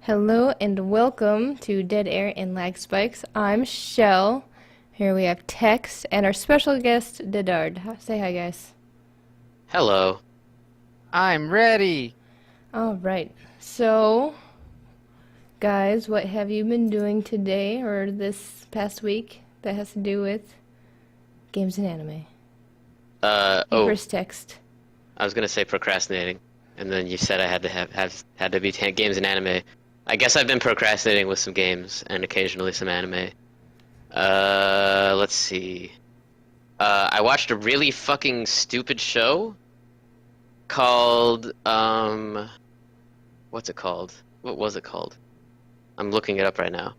Hello and welcome to Dead Air and Lag Spikes. I'm Shell. Here we have Tex and our special guest, Dedard. Say hi, guys. Hello. I'm ready. All right. So, guys, what have you been doing today or this past week that has to do with games and anime? First text. I was gonna say procrastinating, and then you said I had to had to be games and anime. I guess I've been procrastinating with some games and occasionally some anime. Let's see. I watched a really fucking stupid show called what's it called? What was it called? I'm looking it up right now.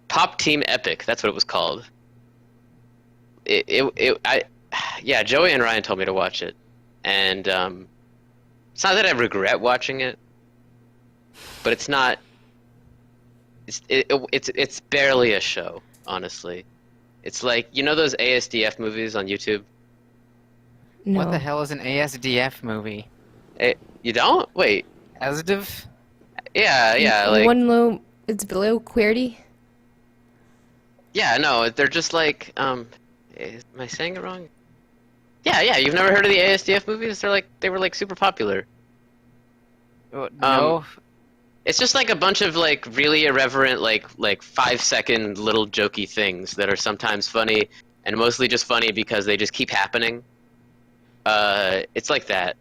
Pop Team Epic. That's what it was called. Yeah, Joey and Ryan told me to watch it, and it's not that I regret watching it, but it's not. It's barely a show, honestly. It's like, you know those ASDF movies on YouTube? No. What the hell is an ASDF movie? You don't? Wait. ASDF? Yeah, like It's below QWERTY. yeah, no, they're just like am I saying it wrong? Yeah, you've never heard of the ASDF movies? They were like super popular. No. It's just like a bunch of like really irreverent like 5-second little jokey things that are sometimes funny and mostly just funny because they just keep happening. It's like that.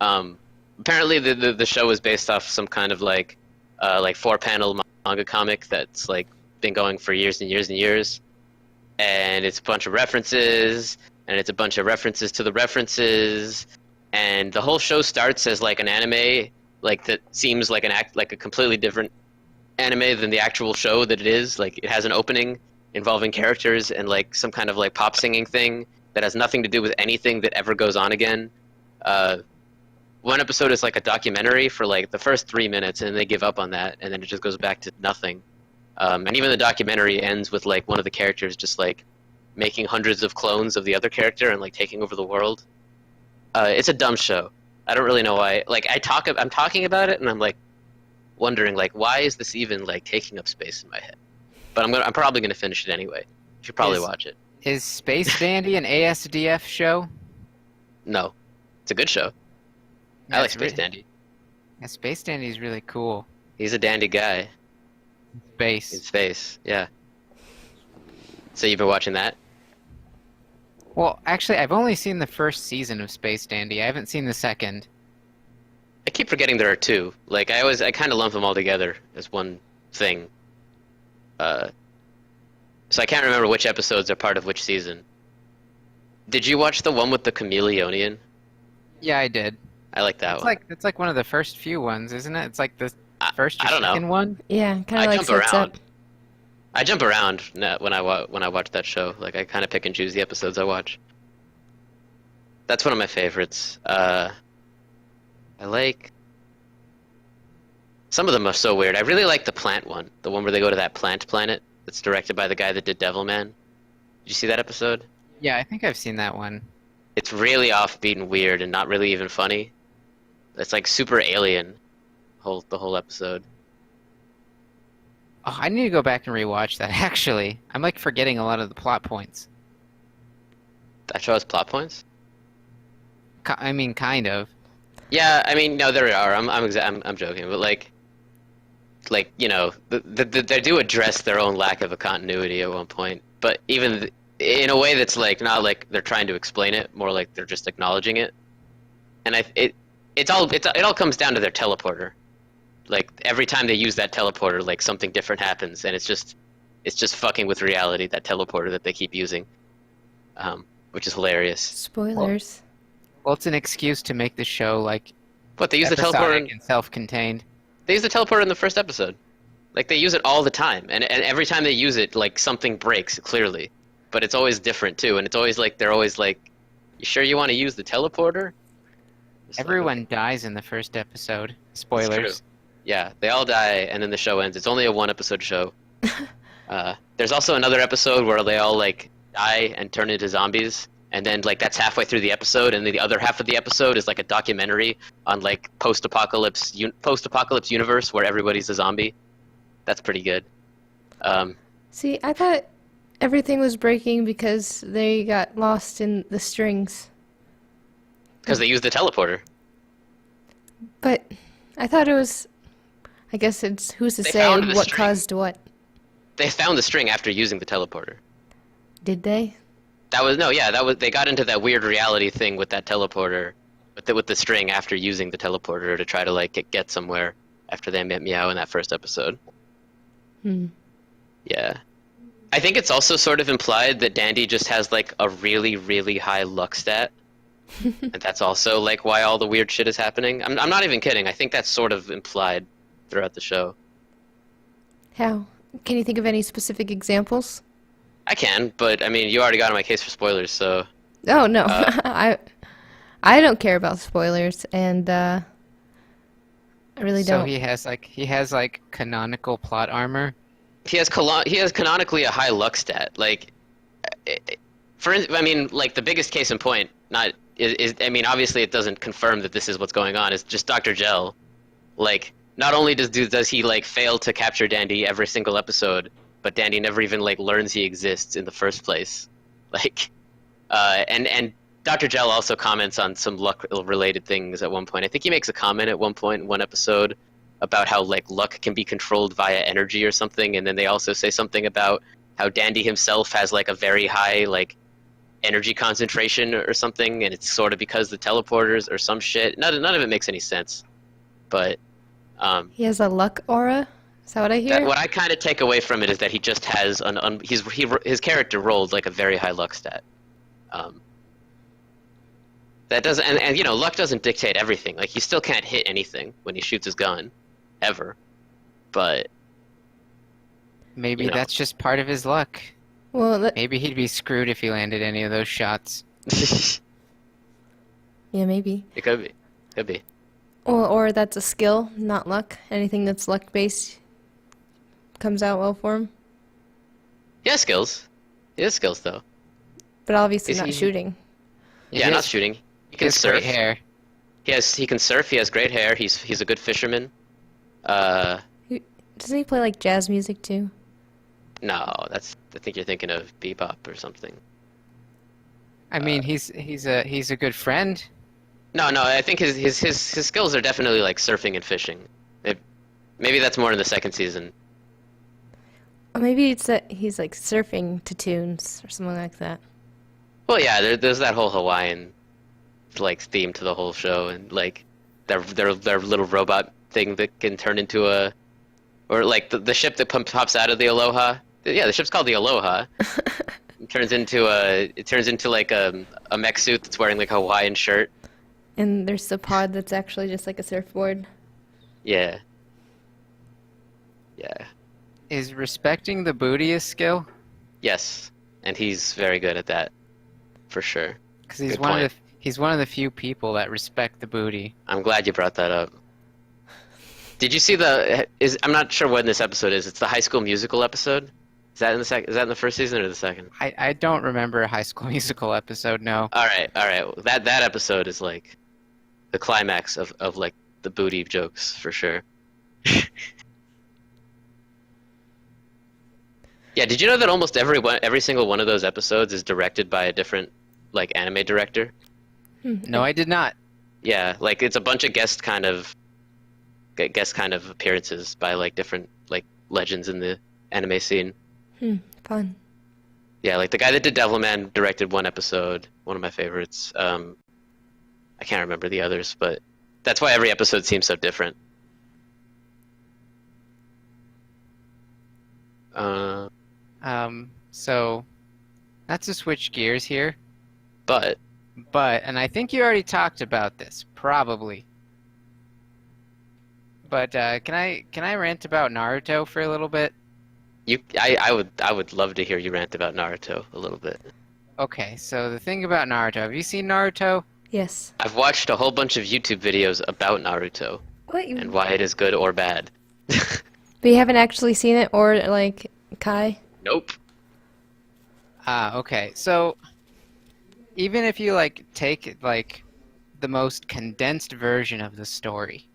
Apparently the show was based off some kind of like 4-panel manga comic that's like been going for years and years and years. And it's a bunch of references, and it's a bunch of references to the references, and the whole show starts as like an anime, like that seems like like a completely different anime than the actual show that it is. Like it has an opening involving characters and like some kind of like pop singing thing that has nothing to do with anything that ever goes on again. One episode is like a documentary for like the first 3 minutes, and they give up on that, and then it just goes back to nothing. And even the documentary ends with like one of the characters just like making hundreds of clones of the other character and like taking over the world. It's a dumb show. I don't really know why. Like I'm talking about it and I'm like wondering like why is this even like taking up space in my head? But I'm probably gonna finish it anyway. You should probably watch it. Is Space Dandy an ASDF show? No, it's a good show. I like Space Dandy. Yeah, Space Dandy is really cool. He's a dandy guy. In Space. space, yeah. So you've been watching that? Well, actually, I've only seen the first season of Space Dandy. I haven't seen the second. I keep forgetting there are two. Like I kind of lump them all together as one thing. So I can't remember which episodes are part of which season. Did you watch the one with the chameleonian? Yeah, I did. I like that one. It's like one of the first few ones, isn't it? It's like the first or I don't know. second one. Yeah, kind I of like jump sets around. up. I jump around when I watch that show. Like I kind of pick and choose the episodes I watch. That's one of my favorites. I like some of them are so weird. I really like the plant one, the one where they go to that plant planet. That's directed by the guy that did Devilman. Did you see that episode? Yeah, I think I've seen that one. It's really offbeat and weird and not really even funny. It's like super alien, the whole episode. Oh, I need to go back and rewatch that, actually. I'm like forgetting a lot of the plot points. That show has plot points? I mean, kind of. Yeah, I mean, no, there are. I'm joking, but like you know, they do address their own lack of a continuity at one point, but even in a way that's like not like they're trying to explain it, more like they're just acknowledging it. And it all comes down to their teleporter. Like every time they use that teleporter, like something different happens, and it's just fucking with reality. That teleporter that they keep using, which is hilarious. Spoilers. Well, it's an excuse to make the show like But they use the episodic teleporter. and self-contained. They use the teleporter in the first episode. Like they use it all the time, and every time they use it, like something breaks clearly. But it's always different too, and it's always like they're always like, "You sure you want to use the teleporter?" It's like, Everyone dies in the first episode. It's Spoilers. true. Yeah, they all die, and then the show ends. It's only a 1-episode show. There's also another episode where they all like die and turn into zombies, and then like that's halfway through the episode, and then the other half of the episode is like a documentary on like post-apocalypse universe where everybody's a zombie. That's pretty good. See, I thought everything was breaking because they got lost in the strings. Because they use the teleporter. But I thought it was... I guess it's who's to They say found the what string. caused what. They found the string after using the teleporter. Did they? They got into that weird reality thing with that teleporter, with the string after using the teleporter to try to like get somewhere after they met Meow in that first episode. Yeah. I think it's also sort of implied that Dandy just has like a really, really high luck stat. And that's also like why all the weird shit is happening. I'm not even kidding. I think that's sort of implied throughout the show. How? Can you think of any specific examples? I can, but I mean, you already got on my case for spoilers, so... Oh, no. I don't care about spoilers, and I really So don't. he has like canonical plot armor. He has canonically a high luck stat. Like, I mean, like the biggest case in point, I mean, obviously it doesn't confirm that this is what's going on. It's just Dr. Gel. Like, not only does he like fail to capture Dandy every single episode, but Dandy never even like learns he exists in the first place. Like, and Dr. Gel also comments on some luck-related things at one point. I think he makes a comment at one point in one episode about how like luck can be controlled via energy or something, and then they also say something about how Dandy himself has like a very high like energy concentration or something, and it's sort of because the teleporters or some shit. None of it makes any sense, but He has a luck aura? Is that what I hear? what I kind of take away from it is that he just has his character rolled like a very high luck stat. That doesn't, and you know, luck doesn't dictate everything. Like, he still can't hit anything when he shoots his gun, ever. But Maybe you know. that's just part of his luck. Well, Maybe he'd be screwed if he landed any of those shots. yeah, maybe. It could be. Or that's a skill, not luck. Anything that's luck-based comes out well for him. He has skills. He has skills though. But obviously Is not he- shooting. Yeah, he not has- shooting. He He can has surf. great hair. He can surf. He has great hair. He's a good fisherman. Doesn't he play like jazz music too? No, I think you're thinking of bebop or something. I mean, he's a good friend. No, I think his skills are definitely like surfing and fishing. Maybe that's more in the second season. Or maybe it's that he's like surfing to tunes or something like that. Well, yeah, there's that whole Hawaiian like theme to the whole show, and like their little robot thing that can turn into or like the ship that pops out of the Aloha. Yeah, the ship's called the Aloha. It turns into like a mech suit that's wearing like a Hawaiian shirt. And there's the pod that's actually just like a surfboard. Yeah. Yeah. Is respecting the booty a skill? Yes, and he's very good at that, for sure. Because he's Good one point. of the few people that respect the booty. I'm glad you brought that up. Did you see I'm not sure when this episode is. It's the High School Musical episode. Is that in the first season or the second? I don't remember a High School Musical episode. No. All right. That episode is like the climax of like the booty jokes for sure. Yeah, did you know that almost every single one of those episodes is directed by a different like anime director? No, I did not. Yeah, like it's a bunch of guest kind of appearances by like different like legends in the anime scene. Fun. Yeah, like the guy that did Devilman directed one episode, one of my favorites. I can't remember the others, but that's why every episode seems so different. So, not to switch gears here, But and I think you already talked about this, probably. But can I rant about Naruto for a little bit? I would love to hear you rant about Naruto a little bit. Okay, so the thing about Naruto, have you seen Naruto? Yes. I've watched a whole bunch of YouTube videos about Naruto What? and why it is good or bad. But you haven't actually seen it, or like Kai? Nope. Okay, so even if you like take like the most condensed version of the story,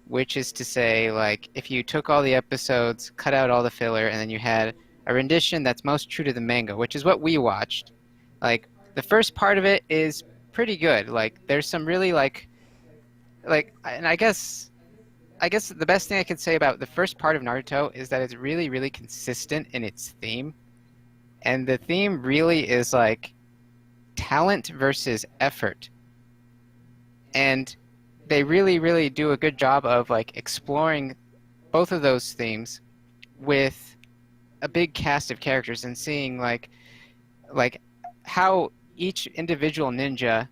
which is to say, like, if you took all the episodes, cut out all the filler, and then you had a rendition that's most true to the manga, which is what we watched. Like, the first part of it is pretty good. Like, there's some really and I guess the best thing I could say about the first part of Naruto is that it's really, really consistent in its theme. And the theme really is like talent versus effort. And they really, really do a good job of like exploring both of those themes with a big cast of characters and seeing like how each individual ninja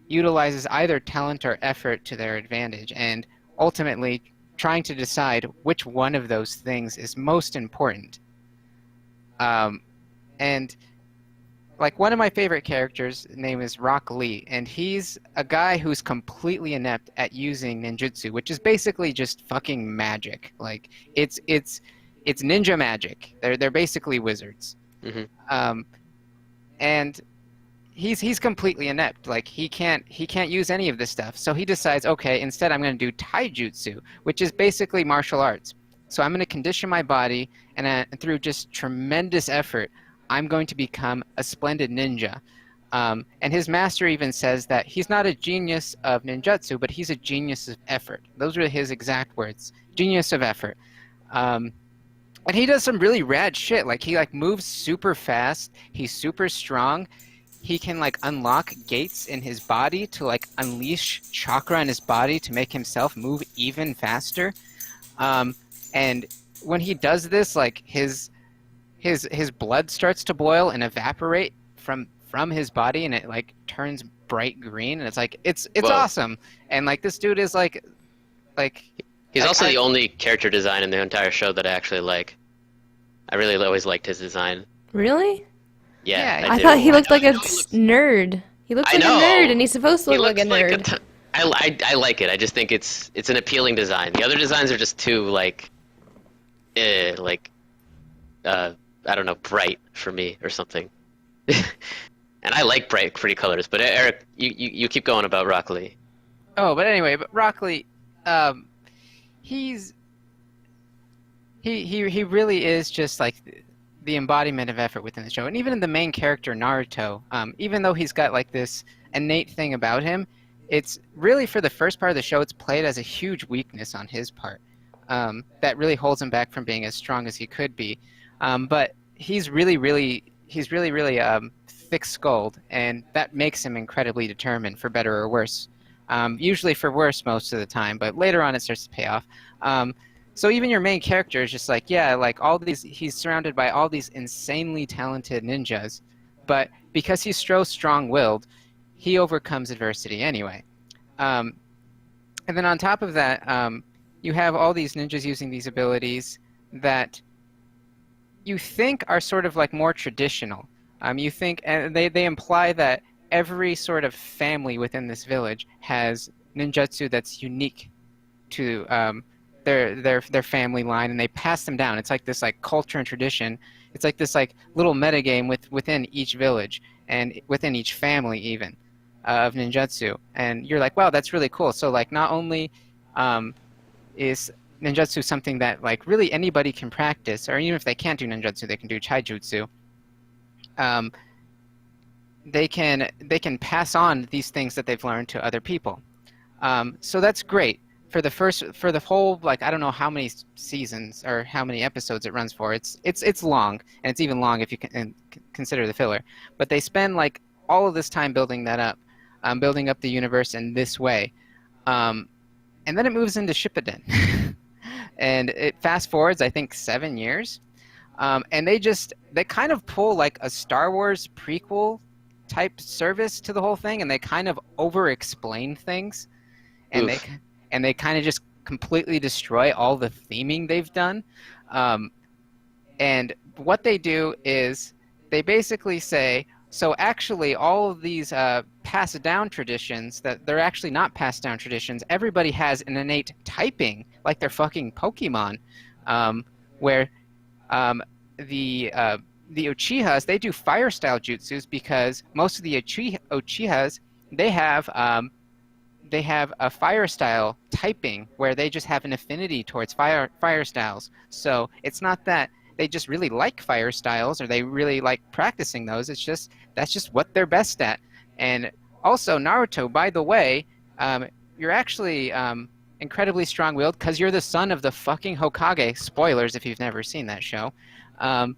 utilizes either talent or effort to their advantage, and ultimately trying to decide which one of those things is most important. And like one of my favorite characters' name is Rock Lee, and he's a guy who's completely inept at using ninjutsu, which is basically just fucking magic. Like it's ninja magic. They're basically wizards. Mm-hmm. And he's completely inept. Like he can't use any of this stuff. So he decides, okay, instead I'm going to do taijutsu, which is basically martial arts. So I'm going to condition my body, and through just tremendous effort, I'm going to become a splendid ninja. And his master even says that he's not a genius of ninjutsu, but he's a genius of effort. Those are his exact words. Genius of effort. And he does some really rad shit. Like he like moves super fast. He's super strong. He can like unlock gates in his body to like unleash chakra in his body to make himself move even faster. And when he does this, like his blood starts to boil and evaporate from his body, and it like turns bright green, and it's like it's Whoa. awesome. And like this dude is like He's also the only character design in the entire show that I actually like. I really always liked his design. Really? Yeah, Yeah, I I do. thought he looked like a I know he looks- nerd. He looks I like a know. nerd, and he's supposed to He look like a looks like nerd. I like it. I just think it's an appealing design. The other designs are just too I don't know, bright for me or something. And I like bright, pretty colors. But Eric, you keep going about Rock Lee. Oh, but anyway, but Rock Lee, he really is just like the embodiment of effort within the show. And even in the main character Naruto, even though he's got like this innate thing about him, it's really for the first part of the show, it's played as a huge weakness on his part that really holds him back from being as strong as he could be. But he's really thick-skulled, and that makes him incredibly determined, for better or worse. Usually for worse most of the time, but later on it starts to pay off. So even your main character is just like, yeah, like he's surrounded by all these insanely talented ninjas, but because he's so strong-willed, he overcomes adversity anyway. And then on top of that, you have all these ninjas using these abilities that you think are sort of like more traditional. You think, and they imply that every sort of family within this village has ninjutsu that's unique to their family line, and they pass them down. It's like this like culture and tradition. It's like this like little metagame within each village and within each family even of ninjutsu. And you're like, wow, that's really cool. So like not only is ninjutsu something that like really anybody can practice, or even if they can't do ninjutsu, they can do taijutsu. They can pass on these things that they've learned to other people. So that's great for the whole, like, I don't know how many seasons or how many episodes it runs for. It's long, and it's even long if you can consider the filler. But they spend like all of this time building that up, building up the universe in this way. And then it moves into Shippuden. And it fast forwards, I think, 7 years. And they kind of pull like a Star Wars prequel type service to the whole thing, and they kind of over-explain things. And Oof. they kind of just completely destroy all the theming they've done. And what they do is they basically say, so actually all of these passed down traditions, that they're actually not passed down traditions. Everybody has an innate typing, like they're fucking Pokemon, where the the Uchihas, they do fire style jutsus because most of the Uchihas they have a fire style typing where they just have an affinity towards fire styles. So it's not that they just really like fire styles or they really like practicing those. It's just that's just what they're best at. And also Naruto, by the way, you're actually incredibly strong-willed because you're the son of the fucking Hokage. Spoilers if you've never seen that show. But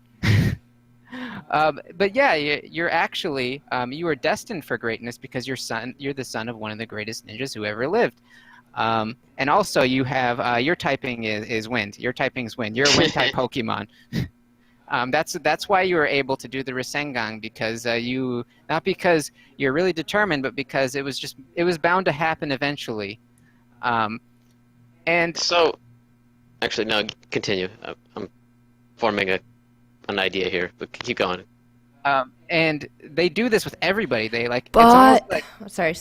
yeah, you're actually you are destined for greatness because you're the son of one of the greatest ninjas who ever lived. And also you have your typing is wind. Your typing is wind. You're a wind type Pokemon. That's why you were able to do the Rasengan because not because you're really determined, but because it was bound to happen eventually. And So, actually, no, continue. I'm forming an idea here, but keep going. and they do this with everybody. They like it's But almost like sorry.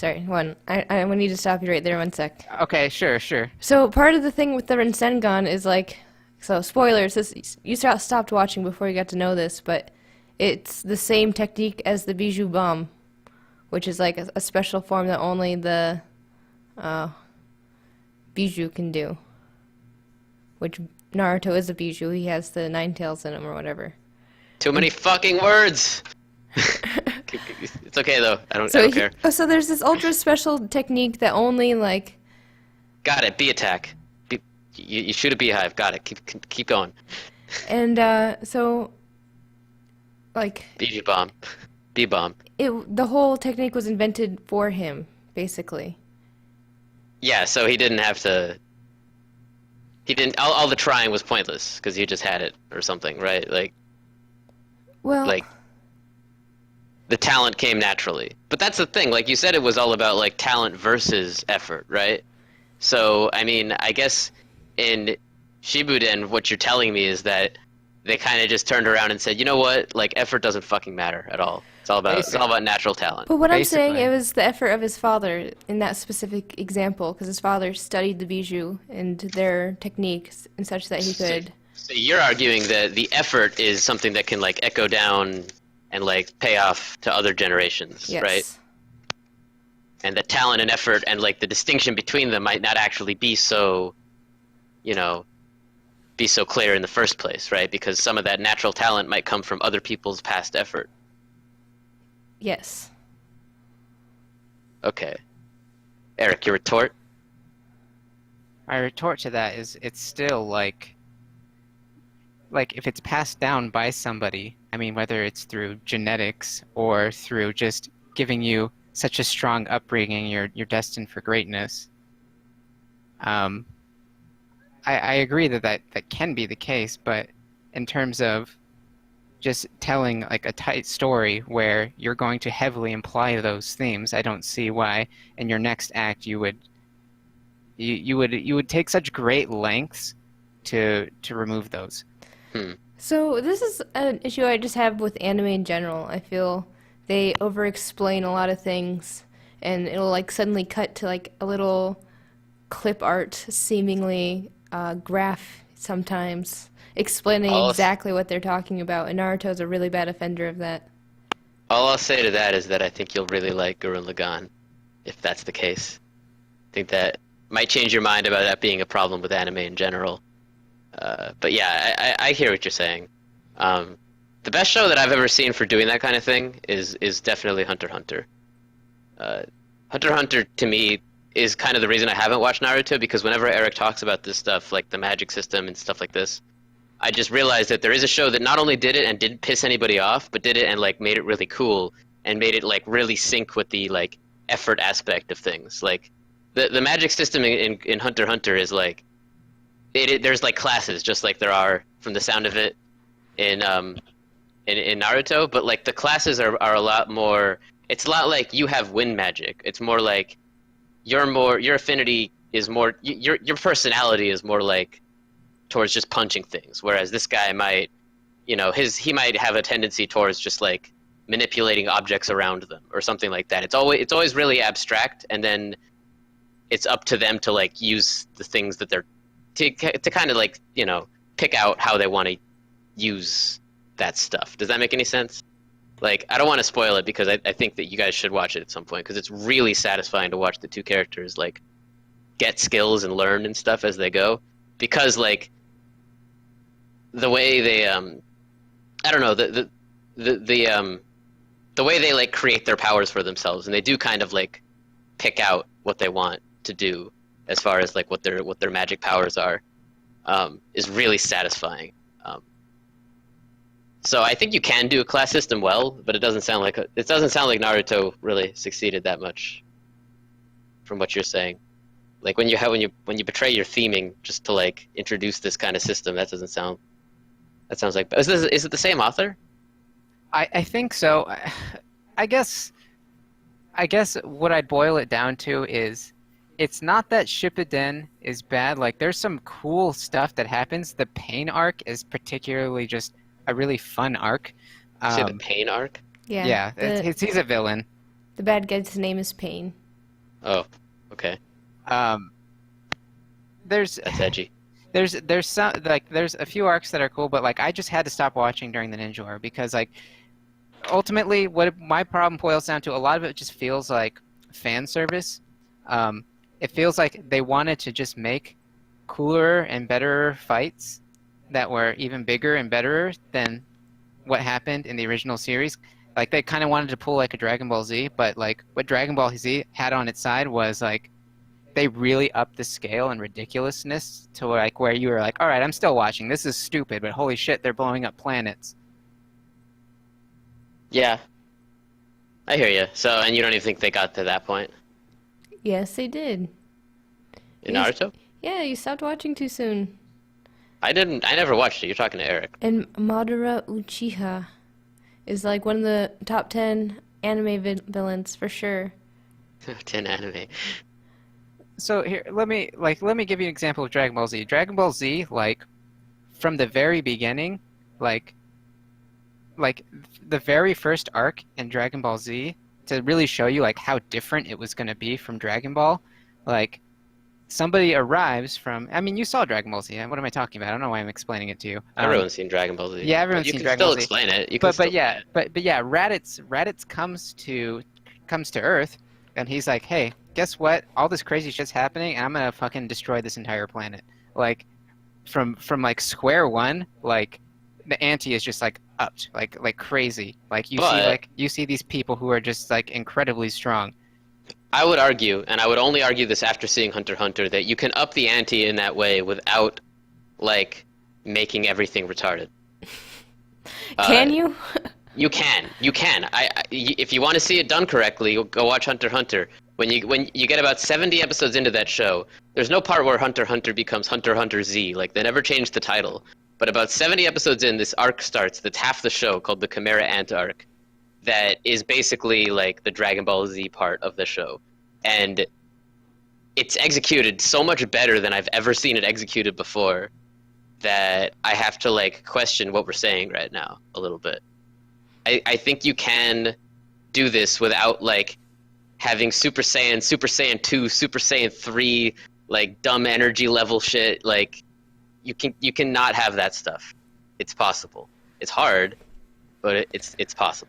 I need to stop you right there 1 sec. okay, sure. So part of the thing with the Rasengan is like, so spoilers. You stopped watching before you got to know this, but it's the same technique as the Bijou Bomb, which is like a special form that only the Bijou can do. Which Naruto is a Bijou. He has the 9 tails in him or whatever. Too many fucking words. It's okay though. I don't care. So there's this ultra special technique that only like. Got it. Bee attack. You shoot a beehive. Got it. Keep going. And so, like. Bee bomb. Bee bomb. The whole technique was invented for him, basically. Yeah. So he didn't have to. He didn't. All the trying was pointless because he just had it or something, right? Well. Like. The talent came naturally. But that's the thing. Like you said, it was all about like talent versus effort, right? So I mean, I guess in Shippuden, what you're telling me is that they kind of just turned around and said, you know what? Like effort doesn't fucking matter at all. It's all about natural talent. But what I'm saying, it was the effort of his father in that specific example, because his father studied the Bijou and their techniques and such that he could. So you're arguing that the effort is something that can like echo down and like pay off to other generations, Yes. right? And the talent and effort and like the distinction between them might not actually be so, be so clear in the first place, right? Because some of that natural talent might come from other people's past effort. Yes. Okay. Eric, your retort? My retort to that is it's still like if it's passed down by somebody, I mean, whether it's through genetics or through just giving you such a strong upbringing, you're destined for greatness. I agree that can be the case, but in terms of just telling like a tight story where you're going to heavily imply those themes, I don't see why in your next act you would take such great lengths to remove those. So this is an issue I just have with anime in general. I feel they over-explain a lot of things, and it'll like suddenly cut to like a little clip art, seemingly graph sometimes, explaining exactly what they're talking about. And Naruto's a really bad offender of that. All I'll say to that is that I think you'll really like Gurren Lagann, if that's the case. I think that might change your mind about that being a problem with anime in general. But yeah, I hear what you're saying. The best show that I've ever seen for doing that kind of thing is definitely Hunter x Hunter. Hunter x Hunter, to me, is kind of the reason I haven't watched Naruto, because whenever Eric talks about this stuff, like the magic system and stuff like this, I just realized that there is a show that not only did it and didn't piss anybody off, but did it and like made it really cool and made it like really sync with the like effort aspect of things. Like the magic system in Hunter x Hunter is like there's like classes, just like there are, from the sound of it, in Naruto, but like the classes are a lot more. It's a lot like you have wind magic. It's more like your affinity is more, your personality is more like towards just punching things, whereas this guy might, he might have a tendency towards just like manipulating objects around them or something like that. It's always really abstract, and then it's up to them to like use the things that they're to kind of like pick out how they want to use that stuff. Does that make any sense? Like, I don't want to spoil it because I think that you guys should watch it at some point because it's really satisfying to watch the two characters like get skills and learn and stuff as they go. Because like the way they I don't know the way they like create their powers for themselves, and they do kind of like pick out what they want to do as far as like what their magic powers are, is really satisfying. So I think you can do a class system well, but it doesn't sound like Naruto really succeeded that much, from what you're saying. Like when you betray your theming just to like introduce this kind of system, that doesn't sound. That sounds like. Is it the same author? I think so. I guess what I'd boil it down to is it's not that Shippuden is bad. Like there's some cool stuff that happens. The pain arc is particularly just a really fun arc. You say the pain arc? Yeah. Yeah, he's a villain. The bad guy's name is Pain. Oh, okay. There's That's edgy. there's some like there's a few arcs that are cool, but like I just had to stop watching during the Ninja War because like ultimately what my problem boils down to, a lot of it just feels like fan service. It feels like they wanted to just make cooler and better fights that were even bigger and better than what happened in the original series. Like they kind of wanted to pull like a Dragon Ball Z, but like what Dragon Ball Z had on its side was like they really upped the scale and ridiculousness to like where you were like, all right, I'm still watching. This is stupid, but holy shit, they're blowing up planets. Yeah, I hear you. So, and you don't even think they got to that point Yes, they did. in Yes. Naruto? Yeah, you stopped watching too soon. I didn't. I never watched it. You're talking to Eric. And Madara Uchiha is like one of the top 10 anime villains for sure. 10 anime. So here, let me give you an example of Dragon Ball Z. Dragon Ball Z, like from the very beginning, like the very first arc in Dragon Ball Z, to really show you like how different it was going to be from Dragon Ball, like somebody arrives from, I mean, you saw Dragon Ball Z. What am I talking about? I don't know why I'm explaining it to you. Everyone's seen Dragon Ball Z. Yeah, everyone's you seen can Dragon still Ball Z. explain it. You can But still yeah, but yeah, Raditz comes to Earth, and he's like, hey, guess what? All this crazy shit's happening, and I'm gonna fucking destroy this entire planet. Like, from like square one, like the ante is just like upped, like crazy. Like you see these people who are just like incredibly strong. I would argue, and I would only argue this after seeing Hunter x Hunter, that you can up the ante in that way without, like, making everything retarded. Can you? You can. If you want to see it done correctly, go watch Hunter x Hunter. When you get about 70 episodes into that show, there's no part where Hunter x Hunter becomes Hunter x Hunter Z. Like, they never changed the title. But about 70 episodes in, this arc starts that's half the show, called the Chimera Ant arc, that is basically like the Dragon Ball Z part of the show. And it's executed so much better than I've ever seen it executed before that I have to like question what we're saying right now a little bit. I think you can do this without like having Super Saiyan 2, Super Saiyan 3, like dumb energy level shit. Like you can not have that stuff. It's possible. It's hard, but it's possible.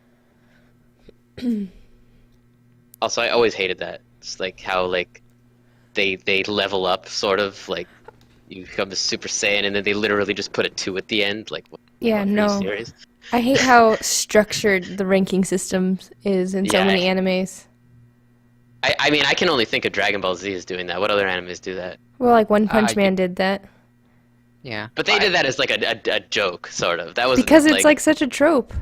Also, I always hated that. It's like how like they level up, sort of like you become a Super Saiyan, and then they literally just put a 2 at the end. Like, Yeah, are you no. serious? I hate how structured the ranking system is in so Yeah. many animes. I mean, I can only think of Dragon Ball Z as doing that. What other animes do that? Well, like One Punch I- Man did that. Yeah, But they did that as like a joke, sort of. That was Because it's like such a trope.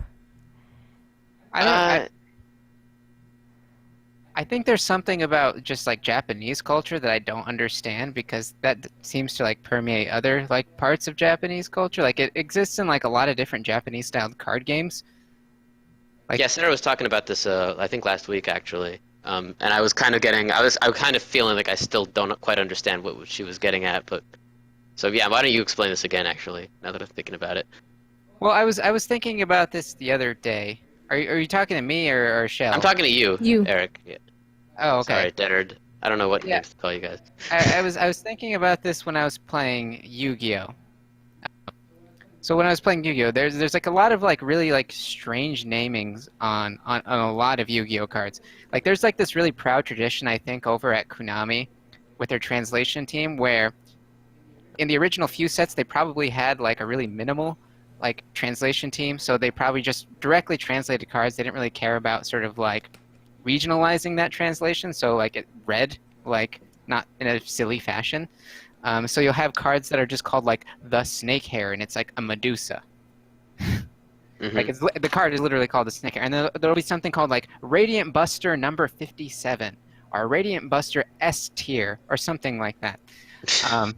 I think there's something about just like Japanese culture that I don't understand, because that seems to like permeate other like parts of Japanese culture. Like it exists in like a lot of different Japanese styled card games. Like, yeah, Sarah was talking about this I think last week actually. And I was kind of feeling like I still don't quite understand what she was getting at, but so yeah, why don't you explain this again actually, now that I'm thinking about it. well, I was thinking about this the other day. Are you talking to me or Shell? I'm talking to you, You. Eric. Yeah. Oh, okay. Sorry, Dedard. I don't know what Yeah. names to call you guys. I was thinking about this when I was playing Yu-Gi-Oh. So when I was playing Yu-Gi-Oh, there's like a lot of like really like strange namings on a lot of Yu-Gi-Oh cards. Like there's like this really proud tradition I think over at Konami with their translation team where in the original few sets they probably had like a really minimal like translation team, so they probably just directly translated cards. They didn't really care about sort of like regionalizing that translation, so like it read like not in a silly fashion. So you'll have cards that are just called like the snake hair, and it's like a Medusa. Like Hmm. the card is literally called the snake hair, and there'll be something called like Radiant Buster number 57 or Radiant Buster S tier or something like that. Um,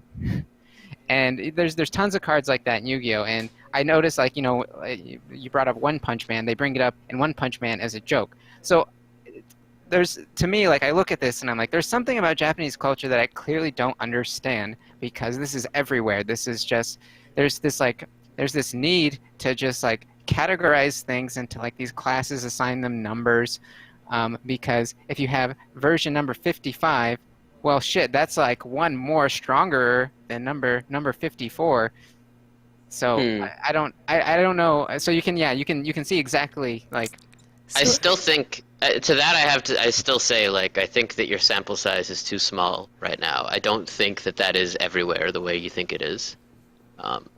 and there's tons of cards like that in Yu-Gi-Oh! And I noticed like you brought up One Punch Man. They bring it up in One Punch Man as a joke. So there's to me like I look at this and I'm like there's something about Japanese culture that I clearly don't understand because this is everywhere. This is just there's this need to just like categorize things into like these classes, assign them numbers, because if you have version number 55, well shit, that's like one more stronger than number 54. So Hmm. I don't know. So you can see exactly like I So, still think to that I still say like I think that your sample size is too small right now. I don't think that that is everywhere the way you think it is. Um,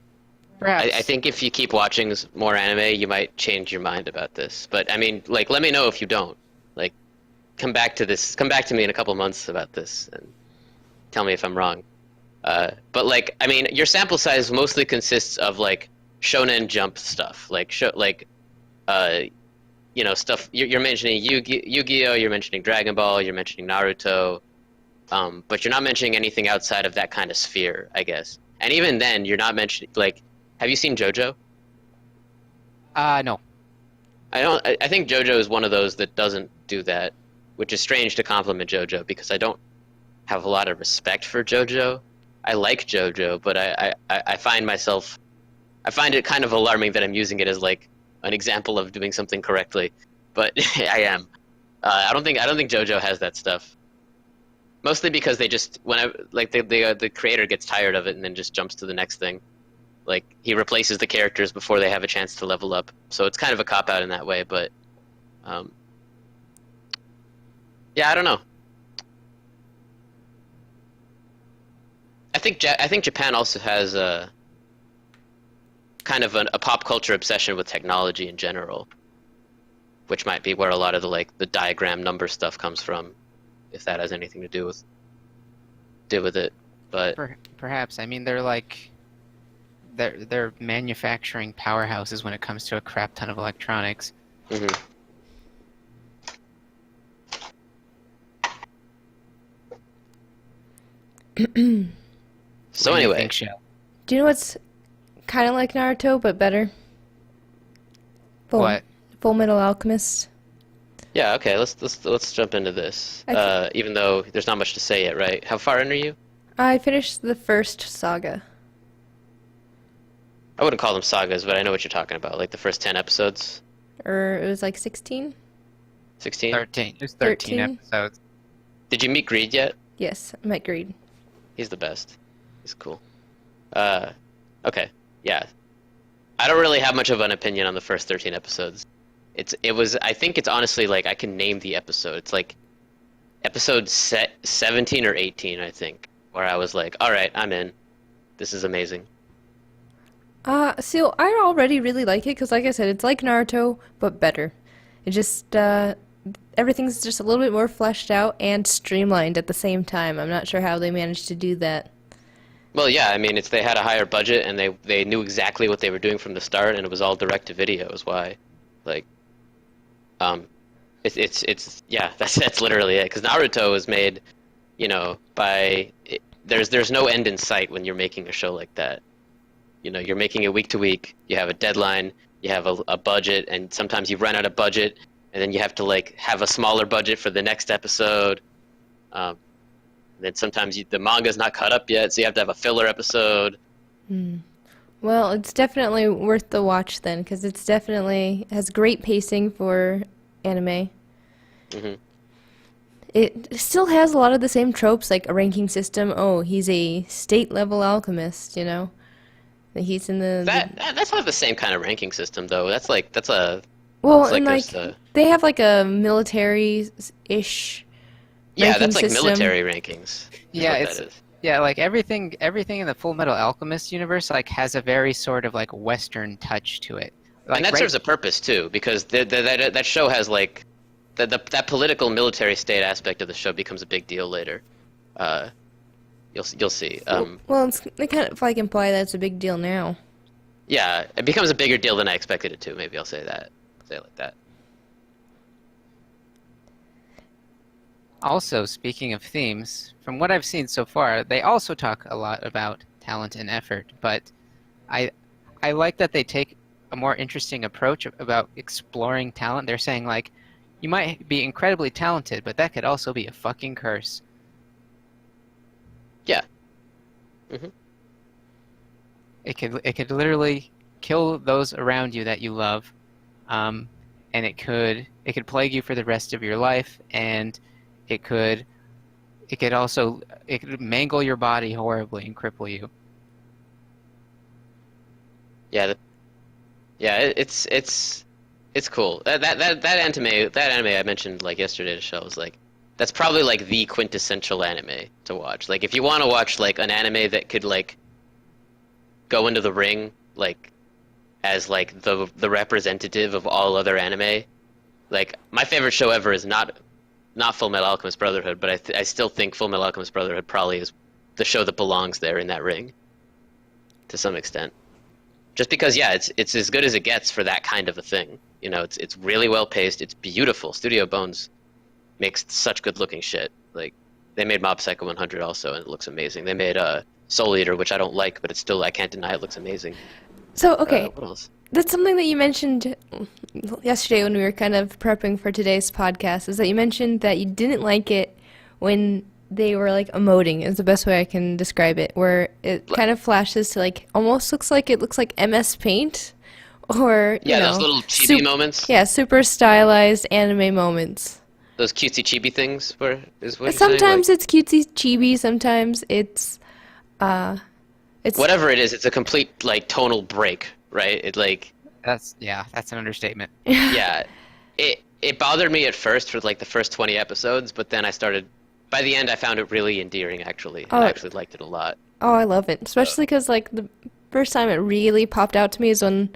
I perhaps. think if you keep watching more anime, you might change your mind about this. But I mean, like, let me know if you don't. Like, come back to this. Come back to me in a couple months about this and tell me if I'm wrong. But like, I mean, your sample size mostly consists of like Shonen Jump stuff, like uh, stuff. You're mentioning Yu-Gi-Oh, you're mentioning Dragon Ball, you're mentioning Naruto, but you're not mentioning anything outside of that kind of sphere, I guess. And even then, you're not mentioning like, have you seen JoJo? No. I don't. I think JoJo is one of those that doesn't do that, which is strange to compliment JoJo because I don't have a lot of respect for JoJo. I like JoJo, but I find myself I find it kind of alarming that I'm using it as like an example of doing something correctly, but I am. I don't think JoJo has that stuff. Mostly because they just when I like the creator gets tired of it and then just jumps to the next thing. Like he replaces the characters before they have a chance to level up. So it's kind of a cop out in that way, but um, yeah, I don't know. I think Japan also has a kind of a pop culture obsession with technology in general, which might be where a lot of the diagram number stuff comes from, if that has anything to do with it. But Perhaps. I mean, they're like they're manufacturing powerhouses when it comes to a crap ton of electronics. mhm. So What do you anyway, think, Shell? do you know what's kind of like Naruto but better? Full What? Full Metal Alchemist. yeah, okay, let's jump into this. I f Even though there's not much to say yet, right? How far in are you? I finished the first saga, I wouldn't call them sagas, but I know what you're talking about. Like the first 10 episodes, or it was like 16, 16. 13. There's 13 13. episodes. Did you meet Greed yet? Yes, I met Greed. He's the best. He's cool. Uh, okay, yeah. I don't really have much of an opinion on the first 13 episodes. I think it's honestly like I can name the episode. It's like episode 17 or 18, I think, where I was like, all right, I'm in. This is amazing. So I already really like it because, like I said, it's like Naruto but better. It just everything's just a little bit more fleshed out and streamlined at the same time. I'm not sure how they managed to do that. Well, yeah, I mean, they had a higher budget and they knew exactly what they were doing from the start, and it was all direct to video, is why. Like, it's yeah, that's literally it. Because Naruto was made, there's no end in sight when you're making a show like that. You're making it week to week. You have a deadline. You have a budget, and sometimes you run out of budget, and then you have to like have a smaller budget for the next episode. Um, then sometimes the manga's not caught up yet, so you have to have a filler episode. Hmm. Well, it's definitely worth the watch then because it's definitely has great pacing for anime. Hmm. It still has a lot of the same tropes like a ranking system. Oh, he's a state level alchemist, you know. He's in the That's not the same kind of ranking system though. That's well, it's like and like there's the they have like a military-ish yeah, ranking that's like system. military rankings. Yeah, What it's that is. yeah, like everything in the Full Metal Alchemist universe like has a very sort of like Western touch to it. Like And that right, serves a purpose too, because that show has like that political military state aspect of the show becomes a big deal later. You'll see. Well, they kind of like imply that it's a big deal now. Yeah, it becomes a bigger deal than I expected it to. Maybe I'll say that. Say it like that. Also, speaking of themes, from what I've seen so far, they also talk a lot about talent and effort, but I like that they take a more interesting approach about exploring talent. They're saying like you might be incredibly talented, but that could also be a fucking curse. Yeah. Hmm. It could literally kill those around you that you love, and it could plague you for the rest of your life, and it could mangle your body horribly and cripple you. Yeah. It's cool. That anime I mentioned like yesterday to show was like that's probably like the quintessential anime to watch. Like if you want to watch like an anime that could like go into the ring like as like the representative of all other anime, like my favorite show ever is not Full Metal Alchemist Brotherhood, but I still think Full Metal Alchemist Brotherhood probably is the show that belongs there in that ring to some extent. Just because, yeah, it's as good as it gets for that kind of a thing. You know, it's really well paced. It's beautiful. Studio Bones makes such good looking shit. Like they made Mob Psycho 100 also, and it looks amazing. They made Soul Eater, which I don't like, but it's still I can't deny it looks amazing. So, okay, What else? that's something that you mentioned yesterday when we were kind of prepping for today's podcast, is that you mentioned that you didn't like it when they were like emoting is the best way I can describe it, where it kind of flashes to like almost looks like MS Paint or you Yeah, know, those little chibi moments. Yeah, super stylized anime moments. Those cutesy chibi things. Is what you're saying? Sometimes it's cutesy chibi, sometimes it's whatever it is, it's a complete like tonal break, right? It like That's an understatement. yeah, it bothered me at first for like the first 20 episodes, but then by the end I found it really endearing actually. I actually liked it a lot. Oh, I love it, especially because like the first time it really popped out to me is when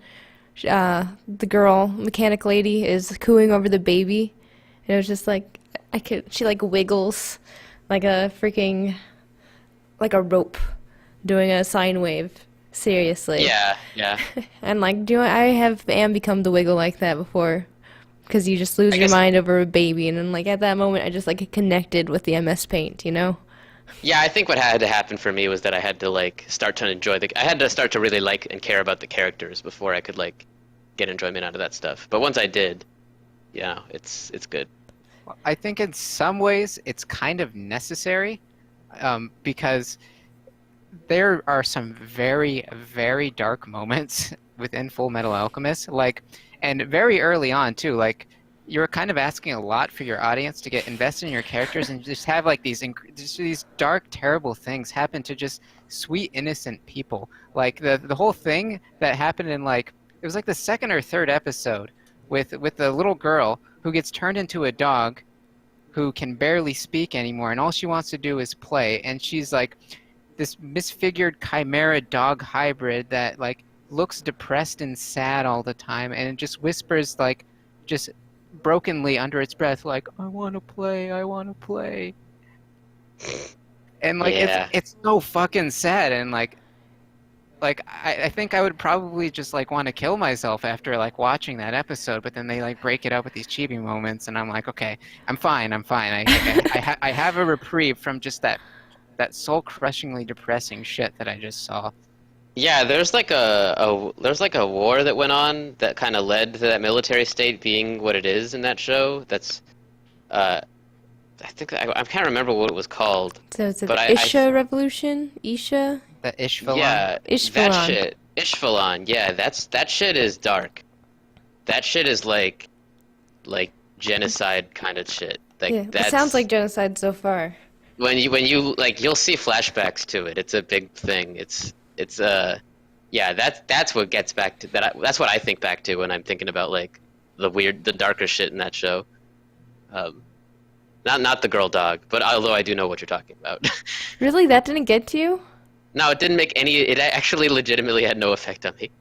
the girl mechanic lady is cooing over the baby, and it was just like she like wiggles like a freaking like a rope doing a sine wave. Seriously. Yeah. And like, am become the wiggle like that before, because you just lose your mind over a baby, and then like at that moment I just like connected with the MS Paint, you know? Yeah, I think what had to happen for me was that I had to like start to enjoy I had to start to really like and care about the characters before I could like get enjoyment out of that stuff. But once I did, yeah, it's good. I think in some ways it's kind of necessary, because there are some very, very dark moments within Full Metal Alchemist, and very early on too. Like, you're kind of asking a lot for your audience to get invested in your characters and just have like these dark, terrible things happen to just sweet, innocent people. Like the whole thing that happened in like it was like the second or third episode with the little girl who gets turned into a dog who can barely speak anymore, and all she wants to do is play, and she's like this misfigured chimera dog hybrid that like looks depressed and sad all the time, and it just whispers like just brokenly under its breath like I want to play, and like it's so fucking sad, and like I think I would probably just like want to kill myself after like watching that episode, but then they like break it up with these chibi moments, and I'm like, okay, I'm fine. I have a reprieve from just that soul-crushingly depressing shit that I just saw. Yeah, there's like a war that went on that kind of led to that military state being what it is in that show. That's I think I can't remember what it was called. So it's the Isha Revolution? Isha? The Ishvalan? Yeah, Ishvalan. that shit. Ishvalan, yeah, that shit is dark. That shit is like genocide kind of shit. Like Yeah, it sounds like genocide so far. When you like you'll see flashbacks to it. It's a big thing. It's Yeah, that's what gets back to that. That's what I think back to when I'm thinking about like the darker shit in that show. Um, not the girl dog, but although I do know what you're talking about. Really, that didn't get to you? No, it didn't make any. It actually legitimately had no effect on me.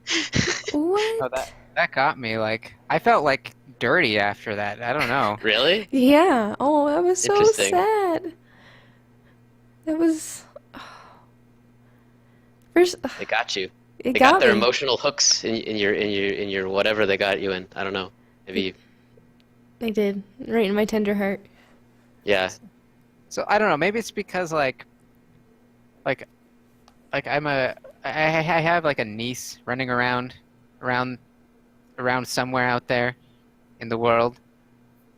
Oh, What? that got me. Like, I felt like dirty after that. I don't know. Really? Yeah. Oh, that was so Interesting. sad. That was first. They got you. It They got got their me. emotional hooks in your whatever they got you in. I don't know. Maybe They did right in my tender heart. yeah. So I don't know. Maybe it's because like like I have like a niece running around somewhere out there in the world.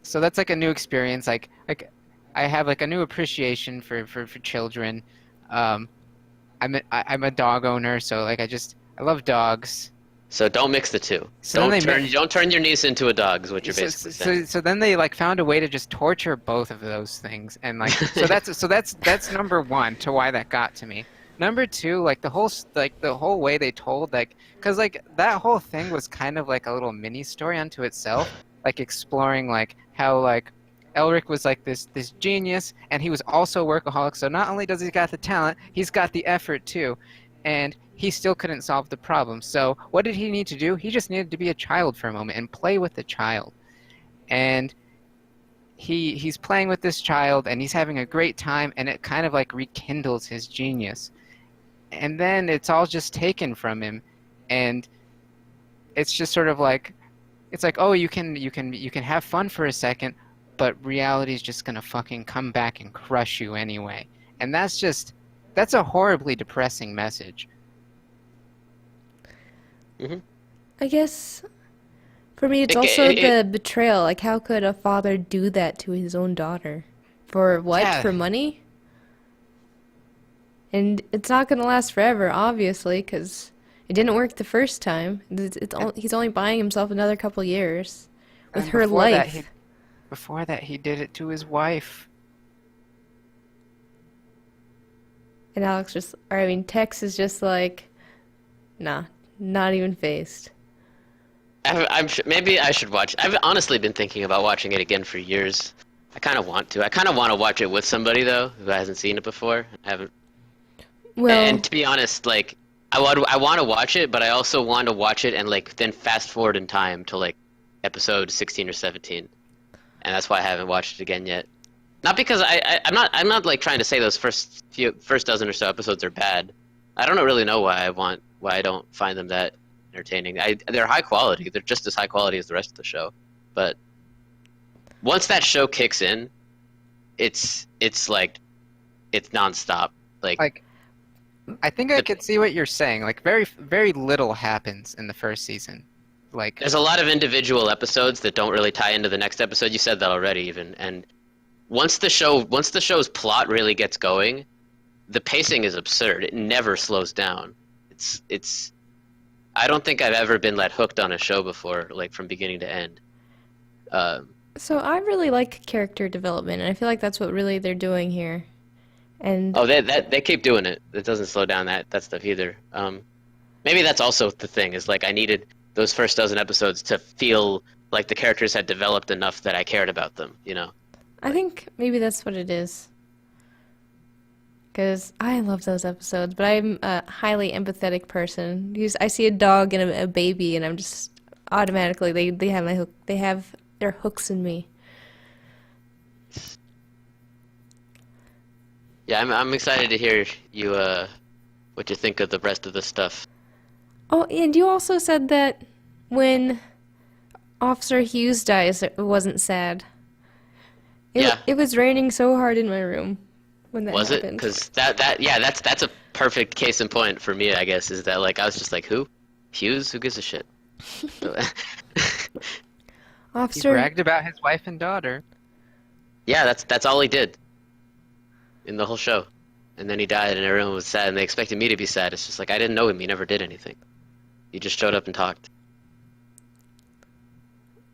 So that's like a new experience. Like I have like a new appreciation for children. Um, I'm a dog owner, so like I love dogs. So don't mix the two. So then Don't turn your niece into a dog. Is what you're basically saying. so then they like found a way to just torture both of those things, and like that's number one to why that got to me. Number two, like the whole way they told, like, because like that whole thing was kind of like a little mini story unto itself, like exploring like how like Elric was like this genius, and he was also a workaholic. So not only does he got the talent, he's got the effort too, and he still couldn't solve the problem. So what did he need to do? He just needed to be a child for a moment and play with the child. And he's playing with this child and he's having a great time, and it kind of like rekindles his genius. And then it's all just taken from him, and it's just sort of like it's like, oh, you can have fun for a second, but reality's just gonna fucking come back and crush you anyway. And that's a horribly depressing message. Hmm. I guess for me, it's It, also it, it, the betrayal. Like, how could a father do that to his own daughter? For what? Yeah. For money? And it's not gonna last forever, obviously, because it didn't work the first time. He's only buying himself another couple years with And her life. before that he did it to his wife. And Alex just, or I mean, Tex is just like, nah, not even phased. maybe I should watch. I've honestly been thinking about watching it again for years. I kind of want to. I kind of want to watch it with somebody though who hasn't seen it before. I haven't. Well, And to be honest, like I want to watch it, but I also want to watch it and like then fast forward in time to like episode 16 or 17, and that's why I haven't watched it again yet. Not because I'm not like trying to say those first dozen or so episodes are bad. I don't really know why I don't find them that entertaining. They're high quality. They're just as high quality as the rest of the show. But once that show kicks in, it's like it's nonstop. Like, I think I could see what you're saying. Like, very little happens in the first season. Like, there's a lot of individual episodes that don't really tie into the next episode. You said that already, even. And once the show's plot really gets going, the pacing is absurd. It never slows down. It's. I don't think I've ever been that hooked on a show before, like from beginning to end. so I really like character development, and I feel like that's what really they're doing here. And Oh, they keep doing it. It doesn't slow down that stuff either. Maybe that's also the thing is like I needed those first dozen episodes to feel like the characters had developed enough that I cared about them. You know. I think maybe that's what it is. Because I love those episodes, but I'm a highly empathetic person. I see a dog and a baby, and I'm just automatically they have my hook. They have their hooks in me. Yeah, I'm excited to hear you what you think of the rest of the stuff. Oh, and you also said that when Officer Hughes dies, it wasn't sad. Yeah. It was raining so hard in my room when that Was it? happened. Because that's a perfect case in point for me. I guess is that like I was just like who, Hughes? Who gives a shit? he Officer, bragged about his wife and daughter. Yeah, that's all he did in the whole show, and then he died, and everyone was sad, and they expected me to be sad. It's just like I didn't know him. He never did anything. He just showed up and talked.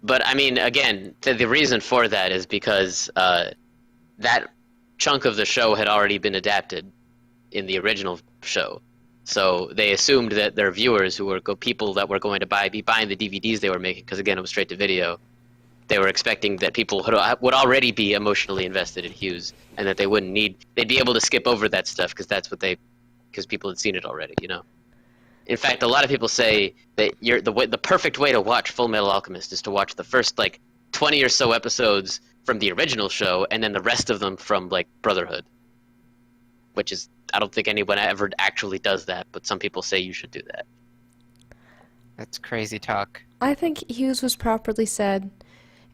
But I mean, again, the reason for that is because that chunk of the show had already been adapted in the original show. So they assumed that their viewers, who were people that were going to be buying the DVDs they were making, because again it was straight to video, they were expecting that people would already be emotionally invested in Hughes, and that they'd be able to skip over that stuff because people had seen it already, you know. In fact, a lot of people say that the perfect way to watch Full Metal Alchemist is to watch the first like 20 or so episodes from the original show, and then the rest of them from like Brotherhood. Which is, I don't think anyone ever actually does that, but some people say you should do that. That's crazy talk. I think Hughes was properly said,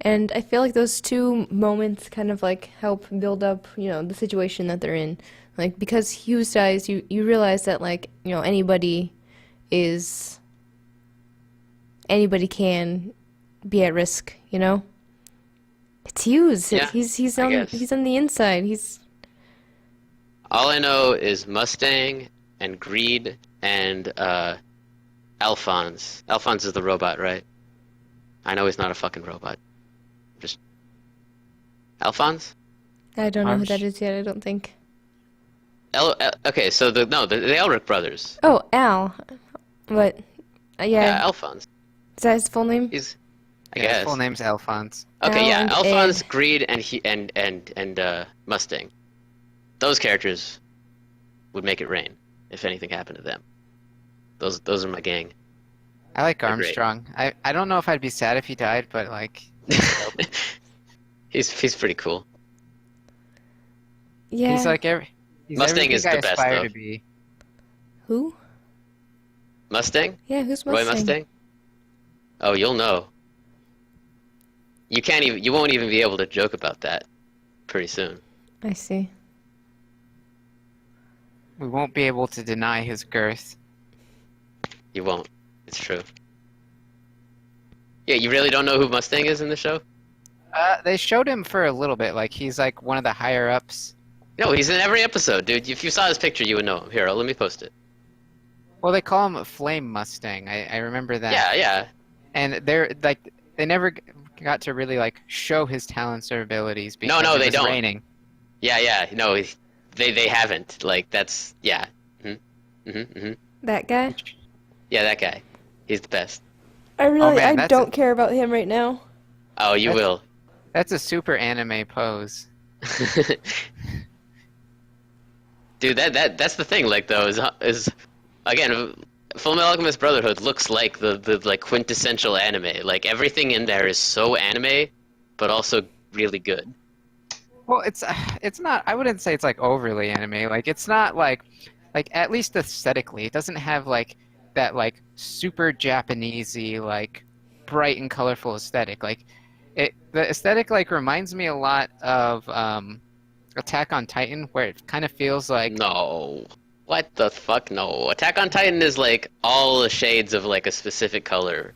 and I feel like those two moments kind of like help build up, you know, the situation that they're in. Like, because Hughes dies, you realize that, like, you know, anybody can be at risk, you know? It's Hughes. Yeah, He's I on guess. the inside. All I know is Mustang and Greed and Alphonse. Alphonse is the robot, right? I know he's not a fucking robot. Just Alphonse? I don't know who that Arms. is yet, I don't think. Okay, so the Elric brothers. Oh, Al. What? Yeah, Yeah. Alphonse. Is that his full name? He's, I Yeah, his guess. full name's Alphonse. Okay, Al yeah, and Alphonse, Ed. Greed, and Mustang. Those characters would make it rain if anything happened to them. Those are my gang. I like They're great. Armstrong. I don't know if I'd be sad if he died, but like, He's pretty cool. Yeah. he's Mustang everything is I the best, aspire though. to be. Who? Mustang? Yeah, who's Roy Mustang? Mustang? Oh, you'll know. You won't even be able to joke about that pretty soon. I see. We won't be able to deny his girth. You won't. It's true. Yeah, you really don't know who Mustang is in the show? They showed him for a little bit, like he's like one of the higher ups. No, he's in every episode, dude. If you saw his picture, you would know him. Here, let me post it. Well, they call him a Flame Mustang. I remember that. Yeah, yeah. And they never got to really like show his talents or abilities because No, it they was don't. raining. Yeah. No, they haven't. Like, that's, yeah. That guy? Yeah, that guy. He's the best. I really, man, I that's don't care about him right now. Oh, you That's- will. That's a super anime pose. Dude, that's the thing. Like, though, is again, Full Metal Alchemist Brotherhood looks like the like quintessential anime. Like, everything in there is so anime, but also really good. Well, it's not. I wouldn't say it's like overly anime. Like it's not like at least aesthetically, it doesn't have like that like super Japanesey like bright and colorful aesthetic. Like the aesthetic like reminds me a lot of Attack on Titan, where it kind of feels like No. What the fuck? No. Attack on Titan is like all the shades of like a specific color.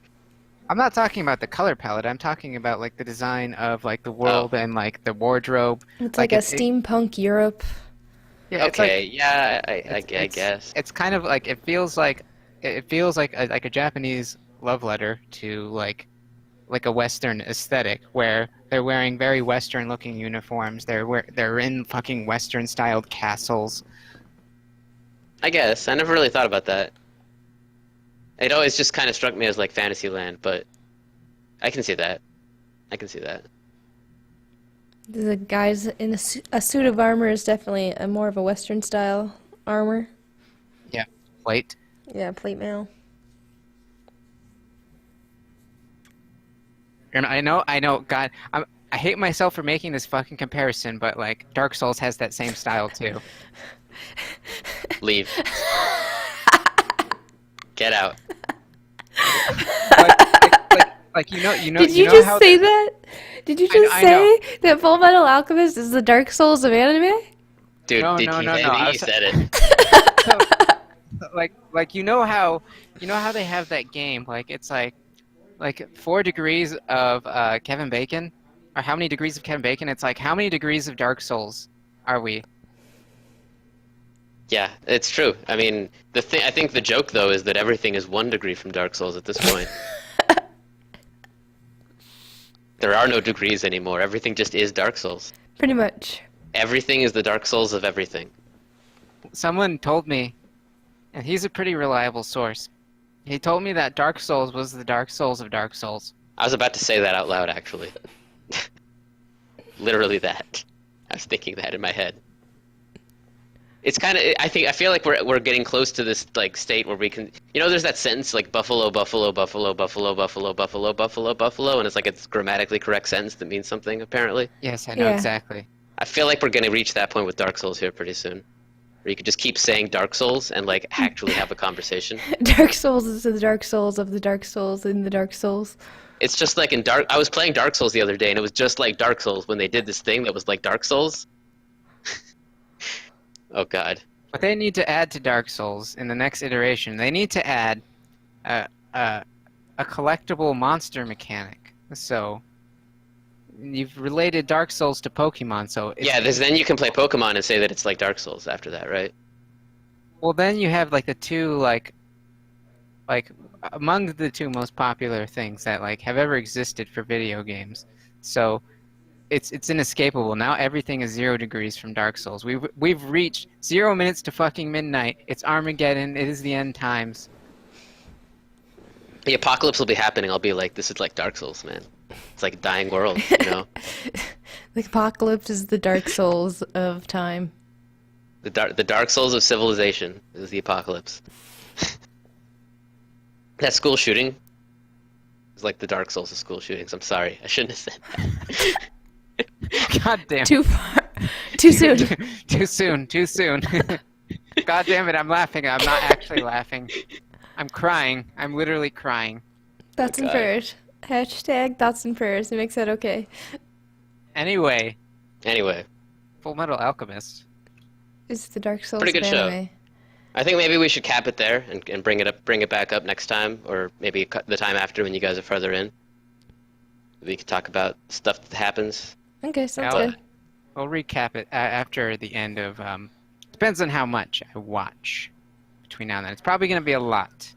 I'm not talking about the color palette. I'm talking about like the design of like the world and like the wardrobe. It's Like, like a it- steampunk Europe. Yeah, it's Okay, like, yeah, I it's- guess. it's kind of like it feels like a Japanese love letter to like a Western aesthetic where they're wearing very Western looking uniforms. They're in fucking Western styled castles. I guess. I never really thought about that. It always just kind of struck me as like Fantasyland, but I can see that. I can see that. The guys in a suit of armor is definitely more of a Western style armor. Plate. Yeah, plate mail. And I know. God, I hate myself for making this fucking comparison, but like Dark Souls has that same style too. Leave. Get out. Like you know. Did you know just how say that? Did you I know- just I know. say that Full Metal Alchemist is the Dark Souls of anime? Dude, No, did no, you no, hear no, me? I He was- said it. like you know how they have that game like it's like 4 degrees of Kevin Bacon, or how many degrees of Kevin Bacon? It's like how many degrees of Dark Souls are we? Yeah, it's true. I mean, I think the joke though is that everything is 1 degree from Dark Souls at this point. There are no degrees anymore. Everything just is Dark Souls. Pretty much. Everything is the Dark Souls of everything. Someone told me and he's a pretty reliable source. He told me that Dark Souls was the Dark Souls of Dark Souls. I was about to say that out loud, actually. Literally that. I was thinking that in my head. It's kind of. I feel like we're getting close to this like state where we can. You know, there's that sentence like buffalo, buffalo, buffalo, buffalo, buffalo, buffalo, buffalo, buffalo, and it's like a grammatically correct sentence that means something apparently. Yes, I know Yeah. exactly. I feel like we're gonna reach that point with Dark Souls here pretty soon, where you could just keep saying Dark Souls and like actually have a conversation. Dark Souls is the Dark Souls of the Dark Souls in the Dark Souls. It's just like in Dark. I was playing Dark Souls the other day, and it was just like Dark Souls when they did this thing that was like Dark Souls. Oh God. What they need to add to Dark Souls in the next iteration, they need to add a collectible monster mechanic. So you've related Dark Souls to Pokemon, so Yeah, then you can play Pokemon and say that it's like Dark Souls after that, right? well, then you have like the two like among the two most popular things that like have ever existed for video games. So it's inescapable. Now everything is 0 degrees from Dark Souls. We've reached 0 minutes to fucking midnight. It's Armageddon. It is the end times. The apocalypse will be happening. I'll be like, this is like Dark Souls, man. It's like a dying world, you know? The apocalypse is the Dark Souls of time. The Dark Souls of civilization is the apocalypse. That school shooting is like the Dark Souls of school shootings. I'm sorry. I shouldn't have said that. God damn. Too far. Too soon. Too soon. Too soon. God damn it! I'm laughing. I'm not actually laughing. I'm crying. I'm literally crying. Thoughts and God. prayers. Hashtag thoughts and prayers. It makes that okay. Anyway, Anyway, Full Metal Alchemist. It's the Dark Souls Pretty good of show. anime. I think maybe we should cap it there and bring it back up next time, or maybe the time after when you guys are further in. We could talk about stuff that happens. Okay, sounds Yeah, good. We'll recap it after the end of. Depends on how much I watch between now and then. It's probably going to be a lot.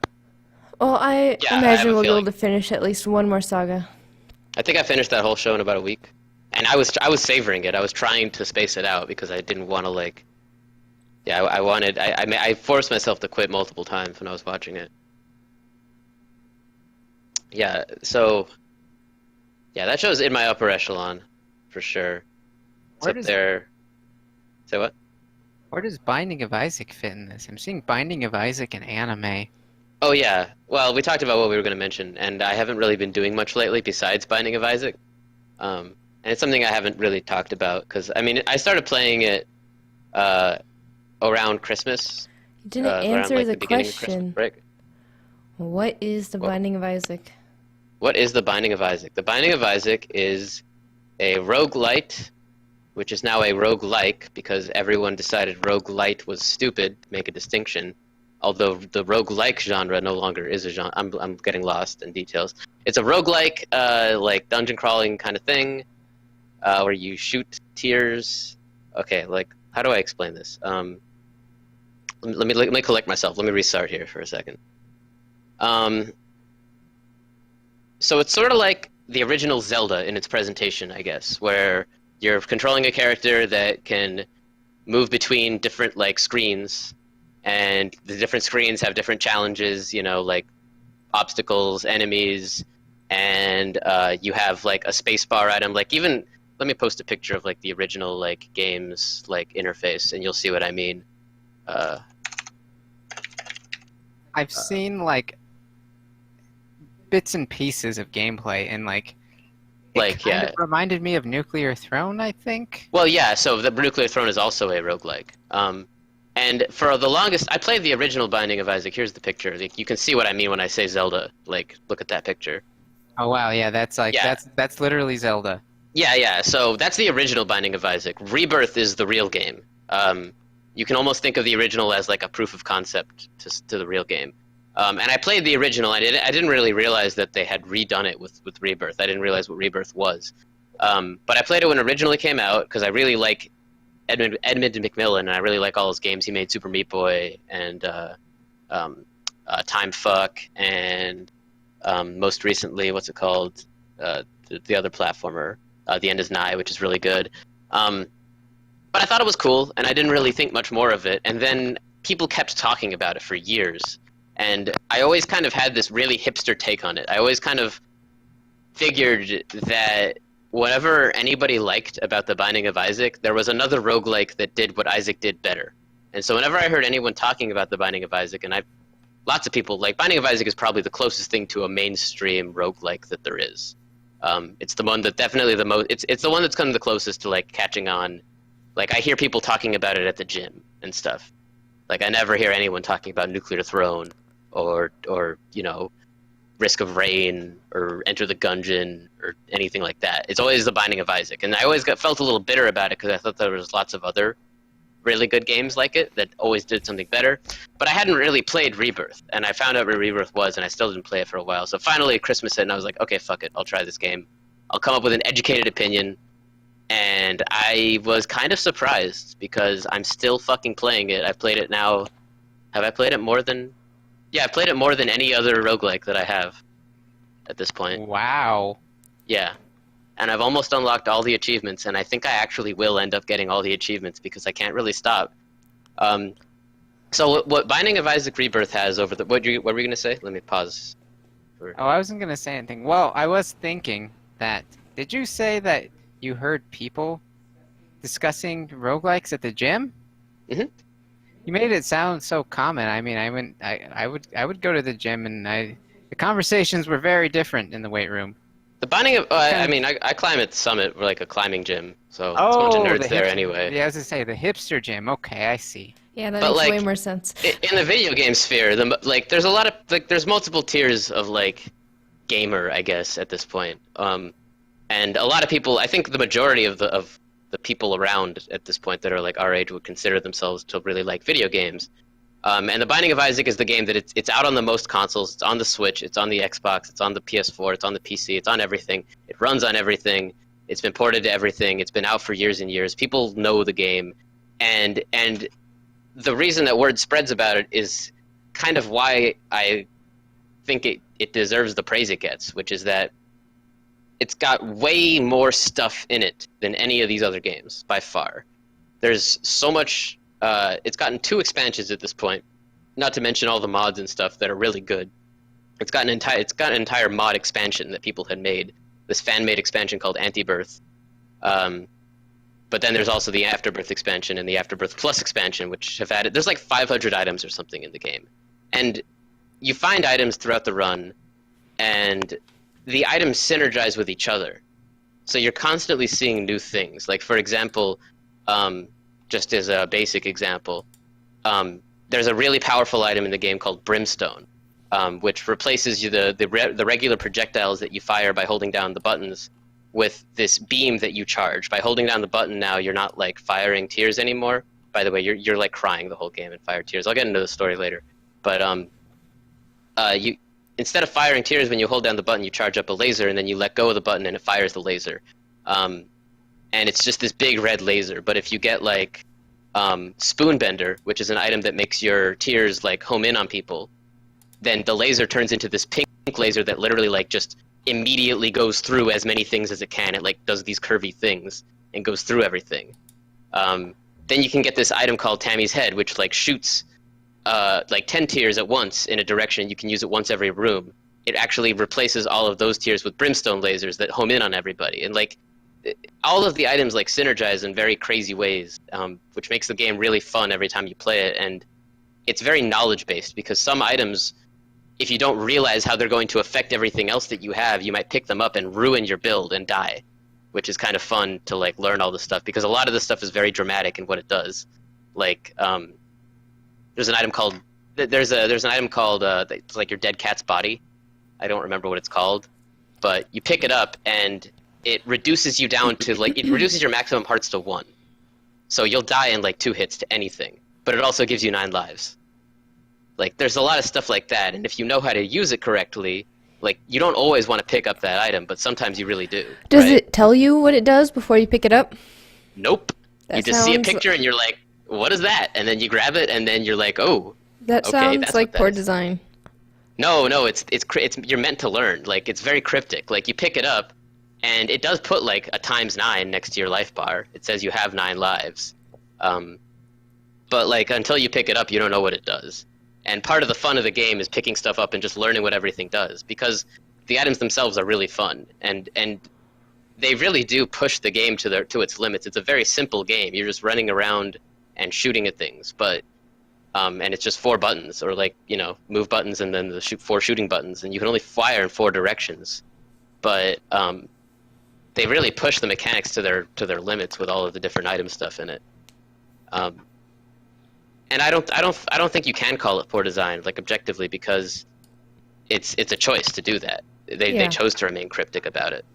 Well, I Yeah, I have imagine a we'll be able feeling. to finish at least one more saga. I think I finished that whole show in about a week, and I was savoring it. I was trying to space it out because I didn't want to like. Yeah, I forced myself to quit multiple times when I was watching it. Yeah, so. Yeah, that show's in my upper echelon, for sure. It's Where up does- there. Say what? Where does Binding of Isaac fit in this? I'm seeing Binding of Isaac in anime. Oh yeah. Well, we talked about what we were going to mention, and I haven't really been doing much lately besides Binding of Isaac. And it's something I haven't really talked about because I mean I started playing it around Christmas. You didn't around, answer like, the beginning of Christmas question. break. What is the What? Binding of Isaac? What is the Binding of Isaac? The Binding of Isaac is a roguelite, which is now a roguelike because everyone decided roguelite was stupid, make a distinction. Although the roguelike genre no longer is a genre. I'm getting lost in details. It's a roguelike, like dungeon crawling kind of thing, where you shoot tiers. Okay, like how do I explain this? Let me collect myself. Let me restart here for a second. So it's sort of like the original Zelda in its presentation, I guess, where you're controlling a character that can move between different like screens, and the different screens have different challenges, you know, like obstacles, enemies, and you have like a spacebar item. Like even let me post a picture of like the original like game's like interface, and you'll see what I mean. I've seen like bits and pieces of gameplay, and like it Like, kind yeah. of reminded me of Nuclear Throne, I think. Well, yeah, so the Nuclear Throne is also a roguelike. And for the longest, I played the original Binding of Isaac. Here's the picture. Like, you can see what I mean when I say Zelda. Like, look at that picture. Oh wow, yeah, that's like Yeah. that's literally Zelda. Yeah, so that's the original Binding of Isaac. Rebirth is the real game. You can almost think of the original as like a proof of concept to the real game. And I played the original. I didn't really realize that they had redone it with Rebirth. I didn't realize what Rebirth was. But I played it when it originally came out because I really like Edmund McMillan, and I really like all his games. He made Super Meat Boy and Time Fuck, and most recently, what's it called? The other platformer, The End Is Nigh, which is really good. But I thought it was cool, and I didn't really think much more of it. And then people kept talking about it for years, and I always kind of had this really hipster take on it. I always kind of figured that whatever anybody liked about The Binding of Isaac, there was another roguelike that did what Isaac did better. And so whenever I heard anyone talking about The Binding of Isaac, and lots of people, like, Binding of Isaac is probably the closest thing to a mainstream roguelike that there is. It's the one that definitely the most, it's the one that's come the closest to, like, catching on. Like, I hear people talking about it at the gym and stuff. Like, I never hear anyone talking about Nuclear Throne or you know, Risk of Rain or Enter the Gungeon or anything like that. It's always The Binding of Isaac. And I always felt a little bitter about it because I thought there was lots of other really good games like it that always did something better. But I hadn't really played Rebirth, and I found out what Rebirth was, and I still didn't play it for a while. So finally Christmas hit, and I was like, okay, fuck it, I'll try this game. I'll come up with an educated opinion. And I was kind of surprised because I'm still fucking playing it. I've played it now. Have I played it more than... Yeah, I've played it more than any other roguelike that I have at this point. Wow. Yeah. And I've almost unlocked all the achievements, and I think I actually will end up getting all the achievements because I can't really stop. So what Binding of Isaac Rebirth has over the... What were you going to say? Let me pause. Oh, I wasn't going to say anything. Well, I was thinking that... Did you say that you heard people discussing roguelikes at the gym? Mm-hmm. You made it sound so common. I mean, I would go to the gym, and the conversations were very different in the weight room. The Binding of... I mean, I climb at the Summit, like a climbing gym, so it's a bunch of nerds there anyway. Yeah, I was going to say, the hipster gym. Okay, I see. Yeah, that makes way more sense. In the video game sphere, there's a lot of... Like, there's multiple tiers of, like, gamer, I guess, at this point. And a lot of people... I think the majority of the people around at this point that are, like, our age would consider themselves to really like video games. And The Binding of Isaac is the game that it's out on the most consoles. It's on the Switch, it's on the Xbox, it's on the PS4, it's on the PC, it's on everything. It runs on everything. It's been ported to everything. It's been out for years and years. People know the game. And the reason that word spreads about it is kind of why I think it deserves the praise it gets, which is that it's got way more stuff in it than any of these other games, by far. There's so much... it's gotten 2 expansions at this point, not to mention all the mods and stuff that are really good. It's got an entire mod expansion that people had made, this fan-made expansion called Antibirth. But then there's also the Afterbirth expansion and the Afterbirth Plus expansion, which have added... There's like 500 items or something in the game. And you find items throughout the run, and the items synergize with each other. So you're constantly seeing new things. Like, for example... just as a basic example, there's a really powerful item in the game called Brimstone, which replaces the regular projectiles that you fire by holding down the buttons with this beam that you charge. By holding down the button now, you're not, like, firing tears anymore. By the way, you're like, crying the whole game and fire tears. I'll get into the story later. But you instead of firing tears when you hold down the button, you charge up a laser, and then you let go of the button, and it fires the laser. And it's just this big red laser. But if you get, like, Spoonbender, which is an item that makes your tears, like, home in on people, then the laser turns into this pink laser that literally, like, just immediately goes through as many things as it can. It, like, does these curvy things and goes through everything. Then you can get this item called Tammy's Head, which, like, shoots, like, 10 tears at once in a direction. You can use it once every room. It actually replaces all of those tears with brimstone lasers that home in on everybody. And, like, all of the items, like, synergize in very crazy ways, which makes the game really fun every time you play it. And it's very knowledge-based, because some items, if you don't realize how they're going to affect everything else that you have, you might pick them up and ruin your build and die, which is kind of fun to, like, learn all this stuff, because a lot of this stuff is very dramatic in what it does. Like, there's an item called it's like your dead cat's body. I don't remember what it's called, but you pick it up and it reduces you down to, like, it reduces your maximum hearts to 1. So you'll die in, like, 2 hits to anything. But it also gives you 9 lives. Like, there's a lot of stuff like that, and if you know how to use it correctly, like, you don't always want to pick up that item, but sometimes you really do. Does it tell you what it does before you pick it up? Nope. You just see a picture and you're like, what is that? And then you grab it, and then you're like, oh, that sounds like poor design. No, it's you're meant to learn. Like, it's very cryptic. Like, you pick it up, and it does put, like, a ×9 next to your life bar. It says you have 9 lives. But but like until you pick it up, you don't know what it does. And part of the fun of the game is picking stuff up and just learning what everything does, because the items themselves are really fun, and they really do push the game to its limits. It's a very simple game. You're just running around and shooting at things, but and it's just 4 buttons, or like, you know, move buttons and then the 4 shooting buttons, and you can only fire in 4 directions. But they really push the mechanics to their limits with all of the different item stuff in it. And I don't think you can call it poor design, like objectively, because it's a choice to do that. They chose to remain cryptic about it.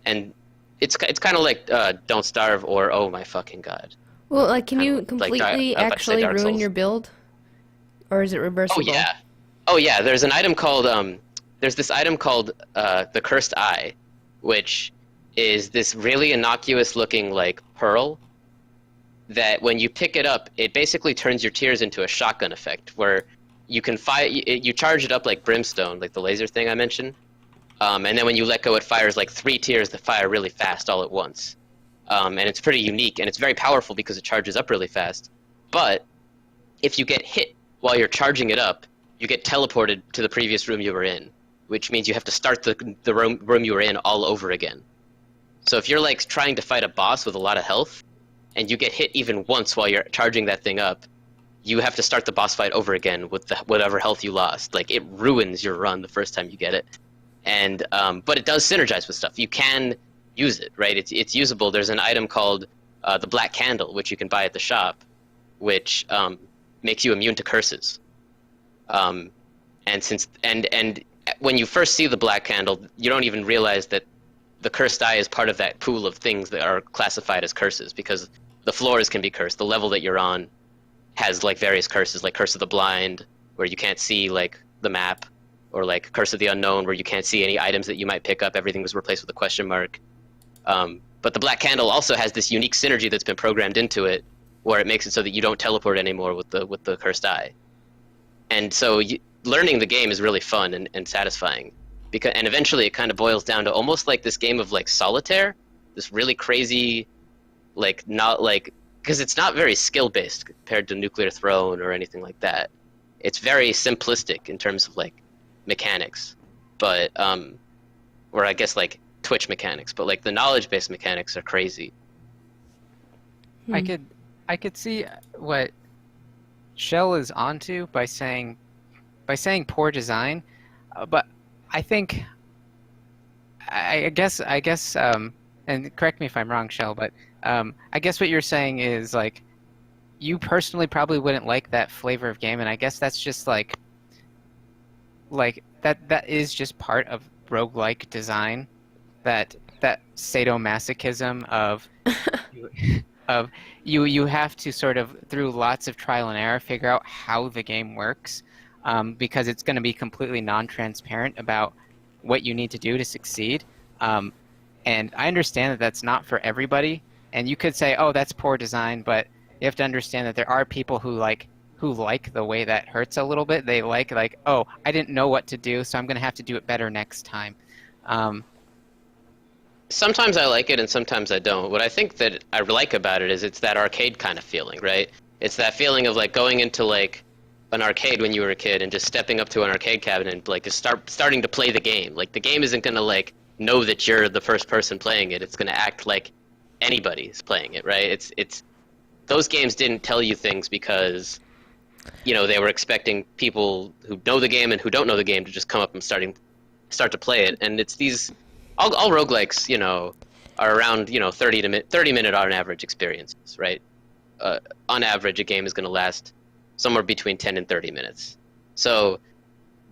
And it's kind of like Don't Starve or Oh My Fucking God. Well, like, can you Like completely I'd like to say actually Dark ruin Souls. your build? Or is it reversible? Oh yeah. There's an item called there's this item called the Cursed Eye, which is this really innocuous looking like pearl that when you pick it up, it basically turns your tears into a shotgun effect, where you can fire. You charge it up like brimstone, like the laser thing I mentioned, and then when you let go, it fires like 3 tears that fire really fast all at once. And it's pretty unique, and it's very powerful because it charges up really fast. But if you get hit while you're charging it up, you get teleported to the previous room you were in, which means you have to start the room you were in all over again. So if you're like trying to fight a boss with a lot of health, and you get hit even once while you're charging that thing up, you have to start the boss fight over again with whatever health you lost. Like, it ruins your run the first time you get it. And but it does synergize with stuff. You can use it, right? It's usable. There's an item called the Black Candle, which you can buy at the shop, which makes you immune to curses. And when you first see the Black Candle, you don't even realize that the Cursed Eye is part of that pool of things that are classified as curses, because the floors can be cursed. The level that you're on has like various curses, like Curse of the Blind, where you can't see like the map, or like Curse of the Unknown, where you can't see any items that you might pick up. Everything was replaced with a question mark. But the Black Candle also has this unique synergy that's been programmed into it, where it makes it so that you don't teleport anymore with the Cursed Eye. And so learning the game is really fun and satisfying. And eventually it kind of boils down to almost like this game of like solitaire, this really crazy, like, not like, because it's not very skill based compared to Nuclear Throne or anything like that. It's very simplistic in terms of like mechanics, but or I guess like Twitch mechanics, but like the knowledge based mechanics are crazy. I could see what Shell is onto by saying poor design, but I think I guess and correct me if I'm wrong, Shell, but I guess what you're saying is like you personally probably wouldn't like that flavor of game, and I guess that's just like that is just part of roguelike design, that sadomasochism of you have to sort of, through lots of trial and error, figure out how the game works, because it's going to be completely non-transparent about what you need to do to succeed. And I understand that that's not for everybody, and you could say, oh, that's poor design, but you have to understand that there are people who like the way that hurts a little bit. They like, oh, I didn't know what to do, so I'm going to have to do it better next time. Sometimes I like it and sometimes I don't. What I think that I like about it is it's that arcade kind of feeling, right? It's that feeling of like going into like an arcade when you were a kid and just stepping up to an arcade cabinet and like just starting to play the game. Like, the game isn't going to like know that you're the first person playing it. It's going to act like anybody's playing it, right? It's those games didn't tell you things because, you know, they were expecting people who know the game and who don't know the game to just come up and start to play it. And it's these all roguelikes, you know, are around, you know, 30 minute on average experiences, right? On average, a game is going to last somewhere between 10 and 30 minutes. So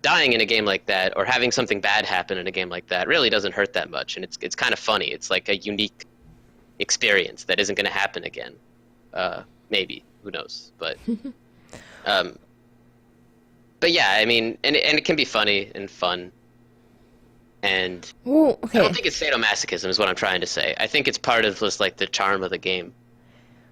dying in a game like that, or having something bad happen in a game like that, really doesn't hurt that much, and it's kind of funny. It's like a unique experience that isn't going to happen again. Maybe, who knows? But yeah, I mean, and it can be funny and fun. And Well, okay. I don't think it's sadomasochism is what I'm trying to say. I think it's part of just like the charm of the game.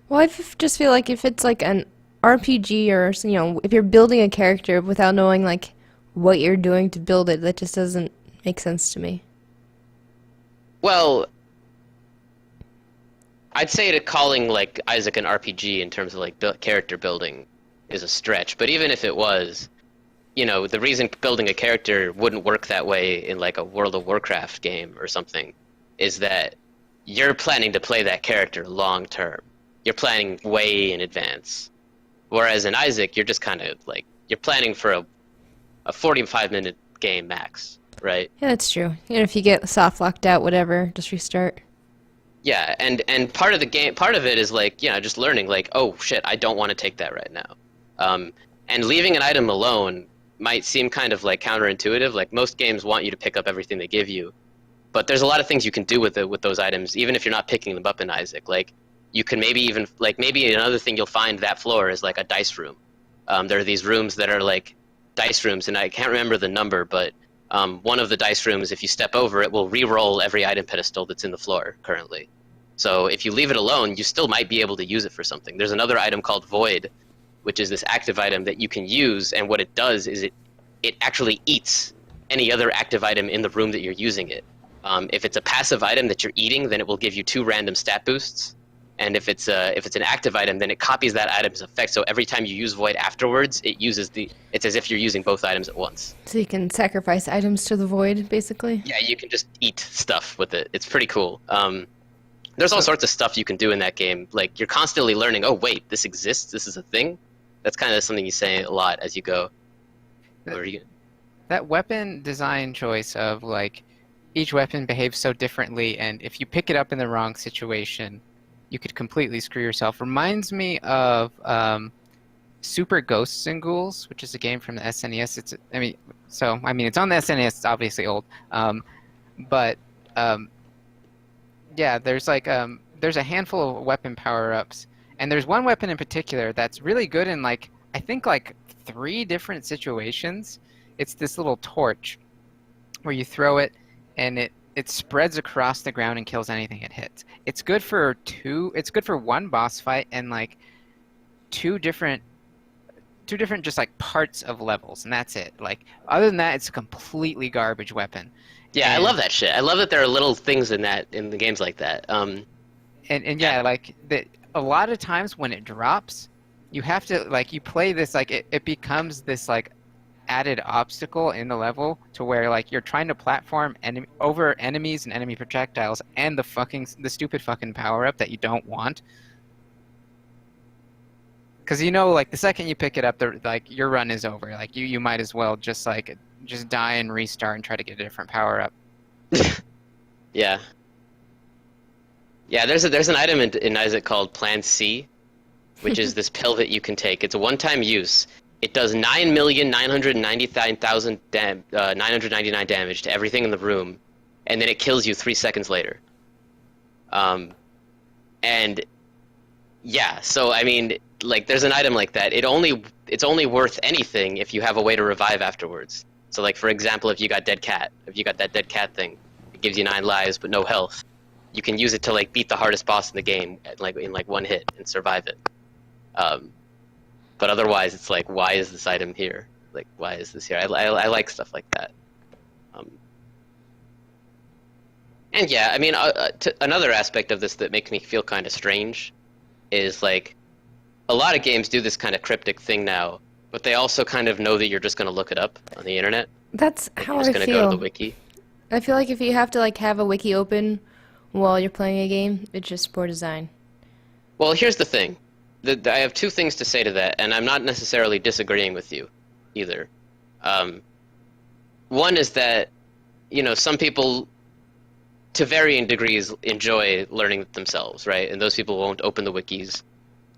Well, just feel like if it's like an RPG, or, you know, if you're building a character without knowing like what you're doing to build it, that just doesn't make sense to me. Well, I'd say that calling like Isaac an RPG in terms of like character building is a stretch, but even if it was, the reason building a character wouldn't work that way in like a World of Warcraft game or something is that you're planning to play that character long term. You're planning way in advance. Whereas in Isaac, you're just kind of like you're planning for a 45-minute game max, right? Yeah, that's true. If you get soft locked out, whatever, just restart. Yeah, and part of the game, part of it is like, just learning like, oh shit, I don't want to take that right now. And leaving an item alone might seem kind of like counterintuitive. Like most games want you to pick up everything they give you, but there's a lot of things you can do with those items, even if you're not picking them up in Isaac. Like you can maybe another thing you'll find that floor is like a dice room. There are these rooms that are like dice rooms, and I can't remember the number, but one of the dice rooms, if you step over it, will re-roll every item pedestal that's in the floor currently. So if you leave it alone, you still might be able to use it for something. There's another item called Void, which is this active item that you can use, and what it does is it actually eats any other active item in the room that you're using it. If it's a passive item that you're eating, then it will give you 2 random stat boosts. And if it's an active item, then it copies that item's effect. So every time you use Void afterwards, it's as if you're using both items at once. So you can sacrifice items to the void, basically? Yeah, you can just eat stuff with it. It's pretty cool. There's all sorts of stuff you can do in that game. Like, you're constantly learning, oh, wait, this exists? This is a thing? That's kind of something you say a lot as you go. That weapon design choice of, like, each weapon behaves so differently, and if you pick it up in the wrong situation, you could completely screw yourself. Reminds me of Super Ghosts and Ghouls, which is a game from the SNES. It's on the SNES. It's obviously old, but yeah, there's a handful of weapon power-ups, and there's one weapon in particular that's really good in I think 3 different situations. It's this little torch where you throw it, and it spreads across the ground and kills anything it hits. It's good for 1 boss fight and two different just parts of levels, and that's it. Other than that, it's a completely garbage weapon. Yeah, I love that shit. I love that there are little things in the games like that. And yeah, a lot of times when it drops, you have to you play this it becomes this added obstacle in the level to where you're trying to platform over enemies and enemy projectiles and the stupid fucking power up that you don't want. Because the second you pick it up, your run is over. You might as well just die and restart and try to get a different power up. Yeah. Yeah, there's an item in Isaac called Plan C, which is this pill that you can take. It's a one-time use. It does 9,999,999 damage to everything in the room, and then it kills you 3 seconds later. And yeah, so I mean, there's an item like that. It's only worth anything if you have a way to revive afterwards. So for example, if you got that dead cat thing, it gives you 9 lives but no health. You can use it to beat the hardest boss in the game in 1 hit and survive it. But otherwise, it's why is this item here? Why is this here? I like stuff like that. And yeah, I mean, another aspect of this that makes me feel kind of strange is a lot of games do this kind of cryptic thing now, but they also kind of know that you're just going to look it up on the internet. That's how I feel. You're just going to go to the wiki. I feel like if you have to have a wiki open while you're playing a game, it's just poor design. Well, here's the thing. I have 2 things to say to that, and I'm not necessarily disagreeing with you either. One is that, some people, to varying degrees, enjoy learning it themselves, right? And those people won't open the wikis.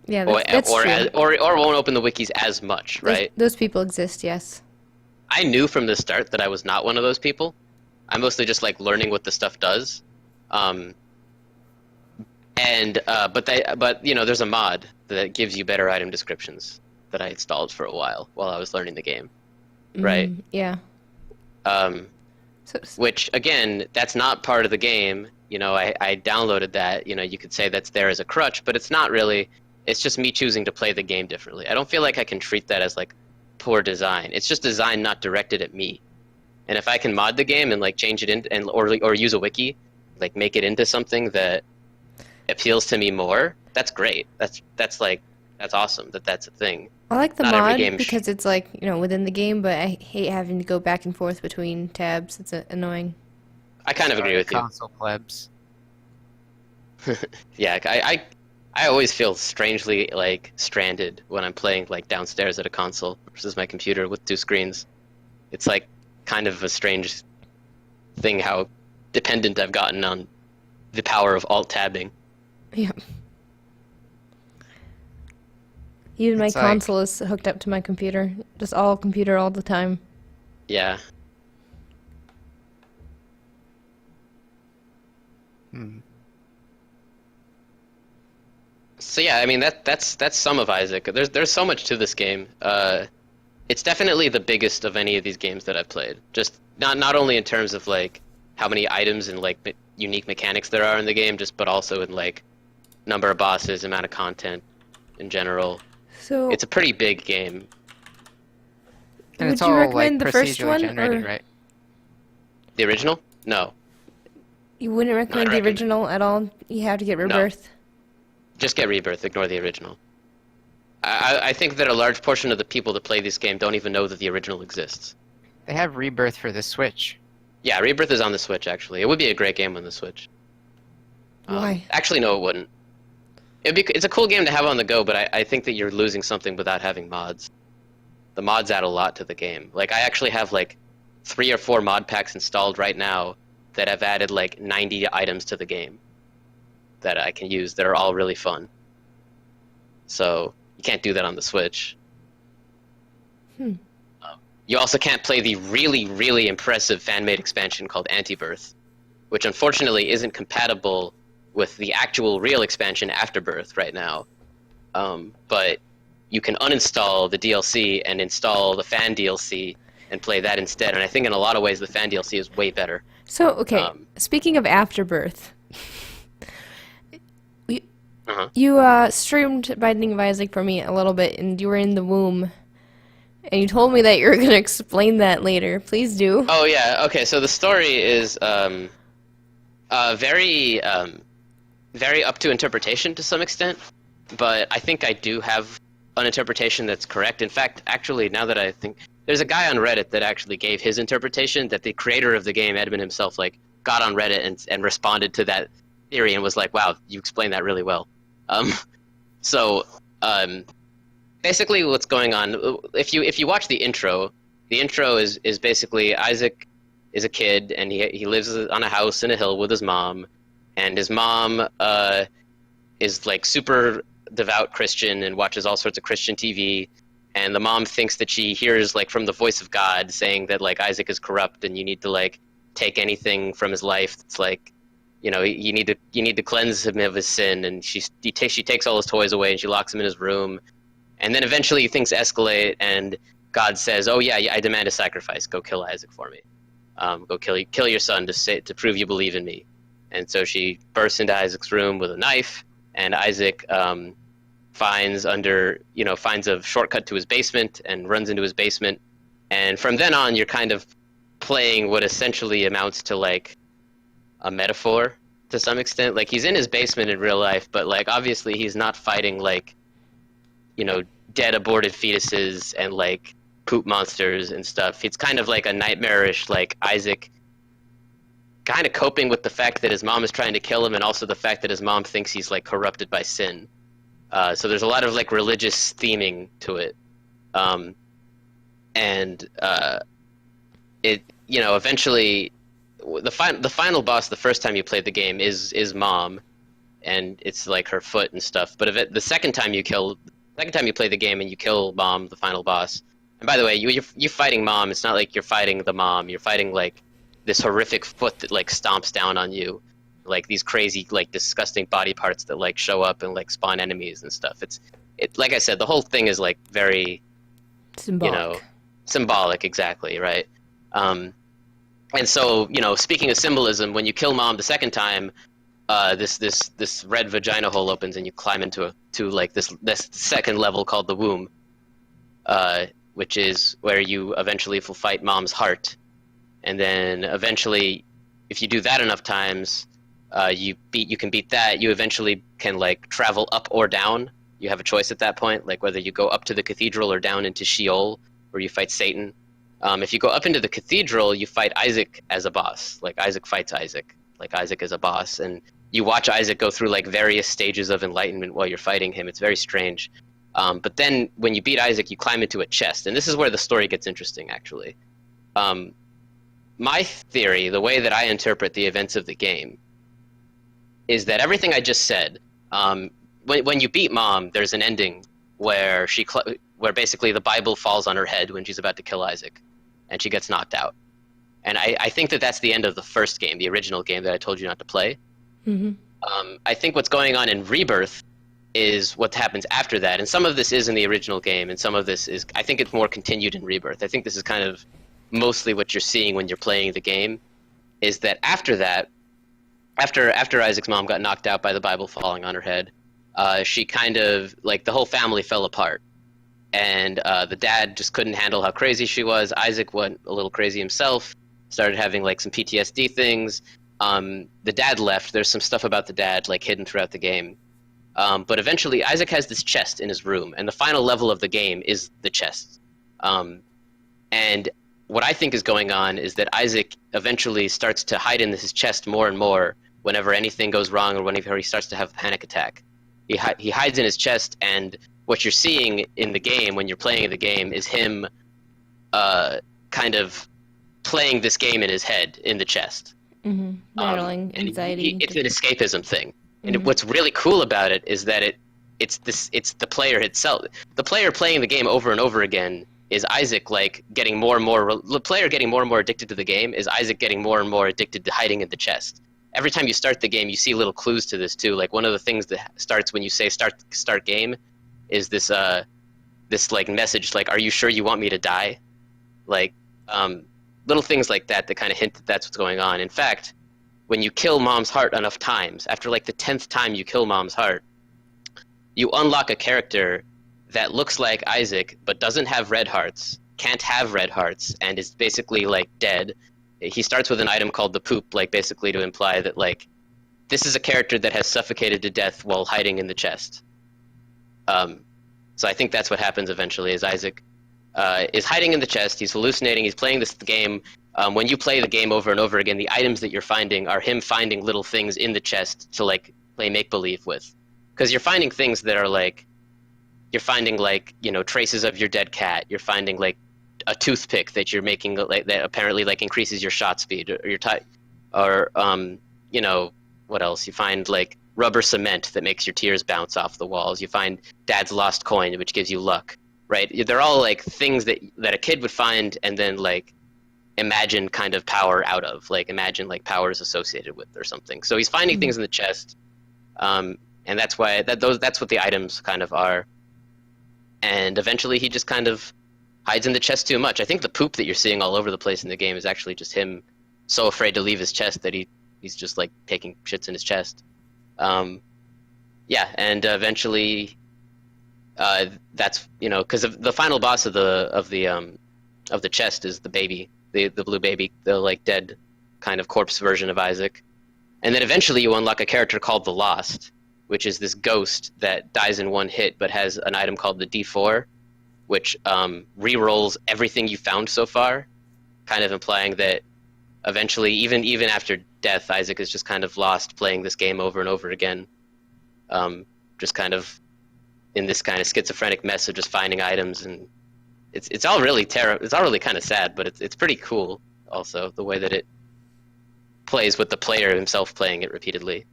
Yeah, that's true. Or won't open the wikis as much, right? Those people exist, yes. I knew from the start that I was not one of those people. I mostly just like learning what the stuff does. But there's a mod that gives you better item descriptions that I installed for a while I was learning the game, right? Yeah. Which again, that's not part of the game. I downloaded that. You could say that's there as a crutch, but it's not really. It's just me choosing to play the game differently. I don't feel like I can treat that as poor design. It's just design not directed at me. And if I can mod the game and change it in or use a wiki, make it into something that appeals to me more, that's great. That's awesome that's a thing. I like the Not every mod game because it's like, within the game, but I hate having to go back and forth between tabs. It's annoying. I kind of agree Sorry, with you. console plebs. Yeah, I always feel strangely like stranded when I'm playing like downstairs at a console versus my computer with two screens. It's like kind of a strange thing how dependent I've gotten on the power of alt tabbing. Yeah. Even my It's like- console is hooked up to my computer. Just all computer all the time. Yeah. Hmm. So yeah, I mean that's some of Isaac. There's so much to this game. It's definitely the biggest of any of these games that I've played. Just not only in terms of like how many items and like unique mechanics there are in the game, just but also in like number of bosses, amount of content in general. So, It's a pretty big game. And would it's you all recommend like the first procedurally one, generated, or right? The original? No. you wouldn't recommend the recommend. original at all? You have to get Rebirth. Just get Rebirth, ignore the original. I think that a large portion of the people that play this game don't even know that the original exists. They have Rebirth for the Switch. Yeah, Rebirth is on the Switch, actually. It would be a great game on the Switch. Why? Actually, no, it wouldn't. It's a cool game to have on the go, but I think that you're losing something without having mods. The mods add a lot to the game. Like, I actually have, like, 3 or 4 mod packs installed right now that have added, like, 90 items to the game that I can use that are all really fun. So, you can't do that on the Switch. You also can't play the really, really impressive fan-made expansion called Antibirth, which unfortunately isn't compatible with the actual real expansion Afterbirth right now. But you can uninstall the DLC and install the fan DLC and play that instead. And I think in a lot of ways the fan DLC is way better. So, okay, speaking of Afterbirth, Uh-huh. you streamed Binding of Isaac for me a little bit, and you were in the womb, and you told me that you were going to explain that later. Please do. Oh yeah, okay. So the story is very very up to interpretation to some extent, but I think I do have an interpretation that's correct. In fact, actually, now that I think, there's a guy on Reddit that actually gave his interpretation that the creator of the game, Edmund himself, like got on Reddit and responded to that theory and was like, "Wow, you explained that really well." Basically, what's going on? If you watch the intro is basically Isaac is a kid and he lives on a house in a hill with his mom, and his mom is like super devout Christian and watches all sorts of Christian TV, and the mom thinks that she hears like from the voice of God saying that like Isaac is corrupt and you need to like take anything from his life that's like, you need to cleanse him of his sin, and she takes all his toys away and she locks him in his room. And then eventually things escalate, and God says, "Oh yeah, I demand a sacrifice. Go kill Isaac for me. Go kill your son to prove you believe in me." And so she bursts into Isaac's room with a knife, and Isaac finds a shortcut to his basement and runs into his basement. And from then on, you're kind of playing what essentially amounts to like a metaphor to some extent. Like, he's in his basement in real life, but like obviously he's not fighting like, dead aborted fetuses and like poop monsters and stuff. It's kind of like a nightmarish like Isaac kind of coping with the fact that his mom is trying to kill him, and also the fact that his mom thinks he's like corrupted by sin. So there's a lot of like religious theming to it. Eventually the final boss the first time you played the game is mom, and it's like her foot and stuff. But the second time you play the game and you kill mom, the final boss. And by the way, you fighting mom, it's not like you're fighting the mom. You're fighting like this horrific foot that like stomps down on you, like these crazy like disgusting body parts that like show up and like spawn enemies and stuff. It like I said, the whole thing is like very symbolic, exactly, right? And so, speaking of symbolism, when you kill mom the second time, this red vagina hole opens and you climb into this second level called the womb, which is where you eventually will fight mom's heart. And then eventually, if you do that enough times, You can beat that. You eventually can like travel up or down. You have a choice at that point, like whether you go up to the cathedral or down into Sheol, where you fight Satan. If you go up into the cathedral, you fight Isaac as a boss. Like Isaac fights Isaac. Like Isaac is a boss, and you watch Isaac go through like various stages of enlightenment while you're fighting him. It's very strange. But then when you beat Isaac, you climb into a chest, and this is where the story gets interesting, actually. My theory, the way that I interpret the events of the game, is that everything I just said, when you beat Mom, there's an ending where where basically the Bible falls on her head when she's about to kill Isaac, and she gets knocked out. And I think that that's the end of the first game, the original game that I told you not to play. Mm-hmm. I think what's going on in Rebirth is what happens after that, and some of this is in the original game, and some of this is, I think it's more continued in Rebirth. I think this is kind of mostly what you're seeing when you're playing the game, is that after that, after Isaac's mom got knocked out by the Bible falling on her head, she kind of, like, the whole family fell apart. And the dad just couldn't handle how crazy she was. Isaac went a little crazy himself, started having like some PTSD things. The dad left. There's some stuff about the dad like hidden throughout the game. But eventually Isaac has this chest in his room, and the final level of the game is the chest. And what I think is going on is that Isaac eventually starts to hide in his chest more and more whenever anything goes wrong or whenever he starts to have a panic attack. He hides in his chest, and what you're seeing in the game when you're playing the game is him kind of playing this game in his head, in the chest. Mm-hmm. Battling anxiety. It's an escapism thing. Mm-hmm. And what's really cool about it is that it's the player itself. The player playing the game over and over again is Isaac, like, getting more and more... The player getting more and more addicted to the game is Isaac getting more and more addicted to hiding in the chest. Every time you start the game, you see little clues to this, too. Like, one of the things that starts when you say start game is this like message, like, are you sure you want me to die? Like, little things like that kind of hint that that's what's going on. In fact, when you kill Mom's heart enough times, after like the 10th time you kill Mom's heart, you unlock a character that looks like Isaac but doesn't have red hearts, can't have red hearts, and is basically like dead. He starts with an item called the poop, like basically to imply that like this is a character that has suffocated to death while hiding in the chest. So I think that's what happens eventually, is Isaac is hiding in the chest, he's hallucinating, he's playing this game. When you play the game over and over again, the items that you're finding are him finding little things in the chest to like play make-believe with. Because you're finding things that are like, you're finding like, you know, traces of your dead cat, you're finding like a toothpick that you're making like, that apparently like increases your shot speed, or your you know, what else? You find like rubber cement that makes your tears bounce off the walls. You find Dad's lost coin, which gives you luck, right? They're all like things that a kid would find and then like imagine kind of power out of, like imagine like powers associated with or something. So he's finding things in the chest, and that's why that's what the items kind of are. And eventually he just kind of hides in the chest too much. I think the poop that you're seeing all over the place in the game is actually just him so afraid to leave his chest that he's just like taking shits in his chest. Yeah, and eventually, that's, you know, because the final boss of the chest is the baby, the blue baby, the like dead kind of corpse version of Isaac, and then eventually you unlock a character called the Lost, which is this ghost that dies in one hit, but has an item called the D4, which re-rolls everything you found so far, kind of implying that eventually, even after death, Isaac is just kind of lost playing this game over and over again, just kind of in this kind of schizophrenic mess of just finding items, and it's all really terrible. It's all really kind of sad, but it's pretty cool also, the way that it plays with the player himself playing it repeatedly.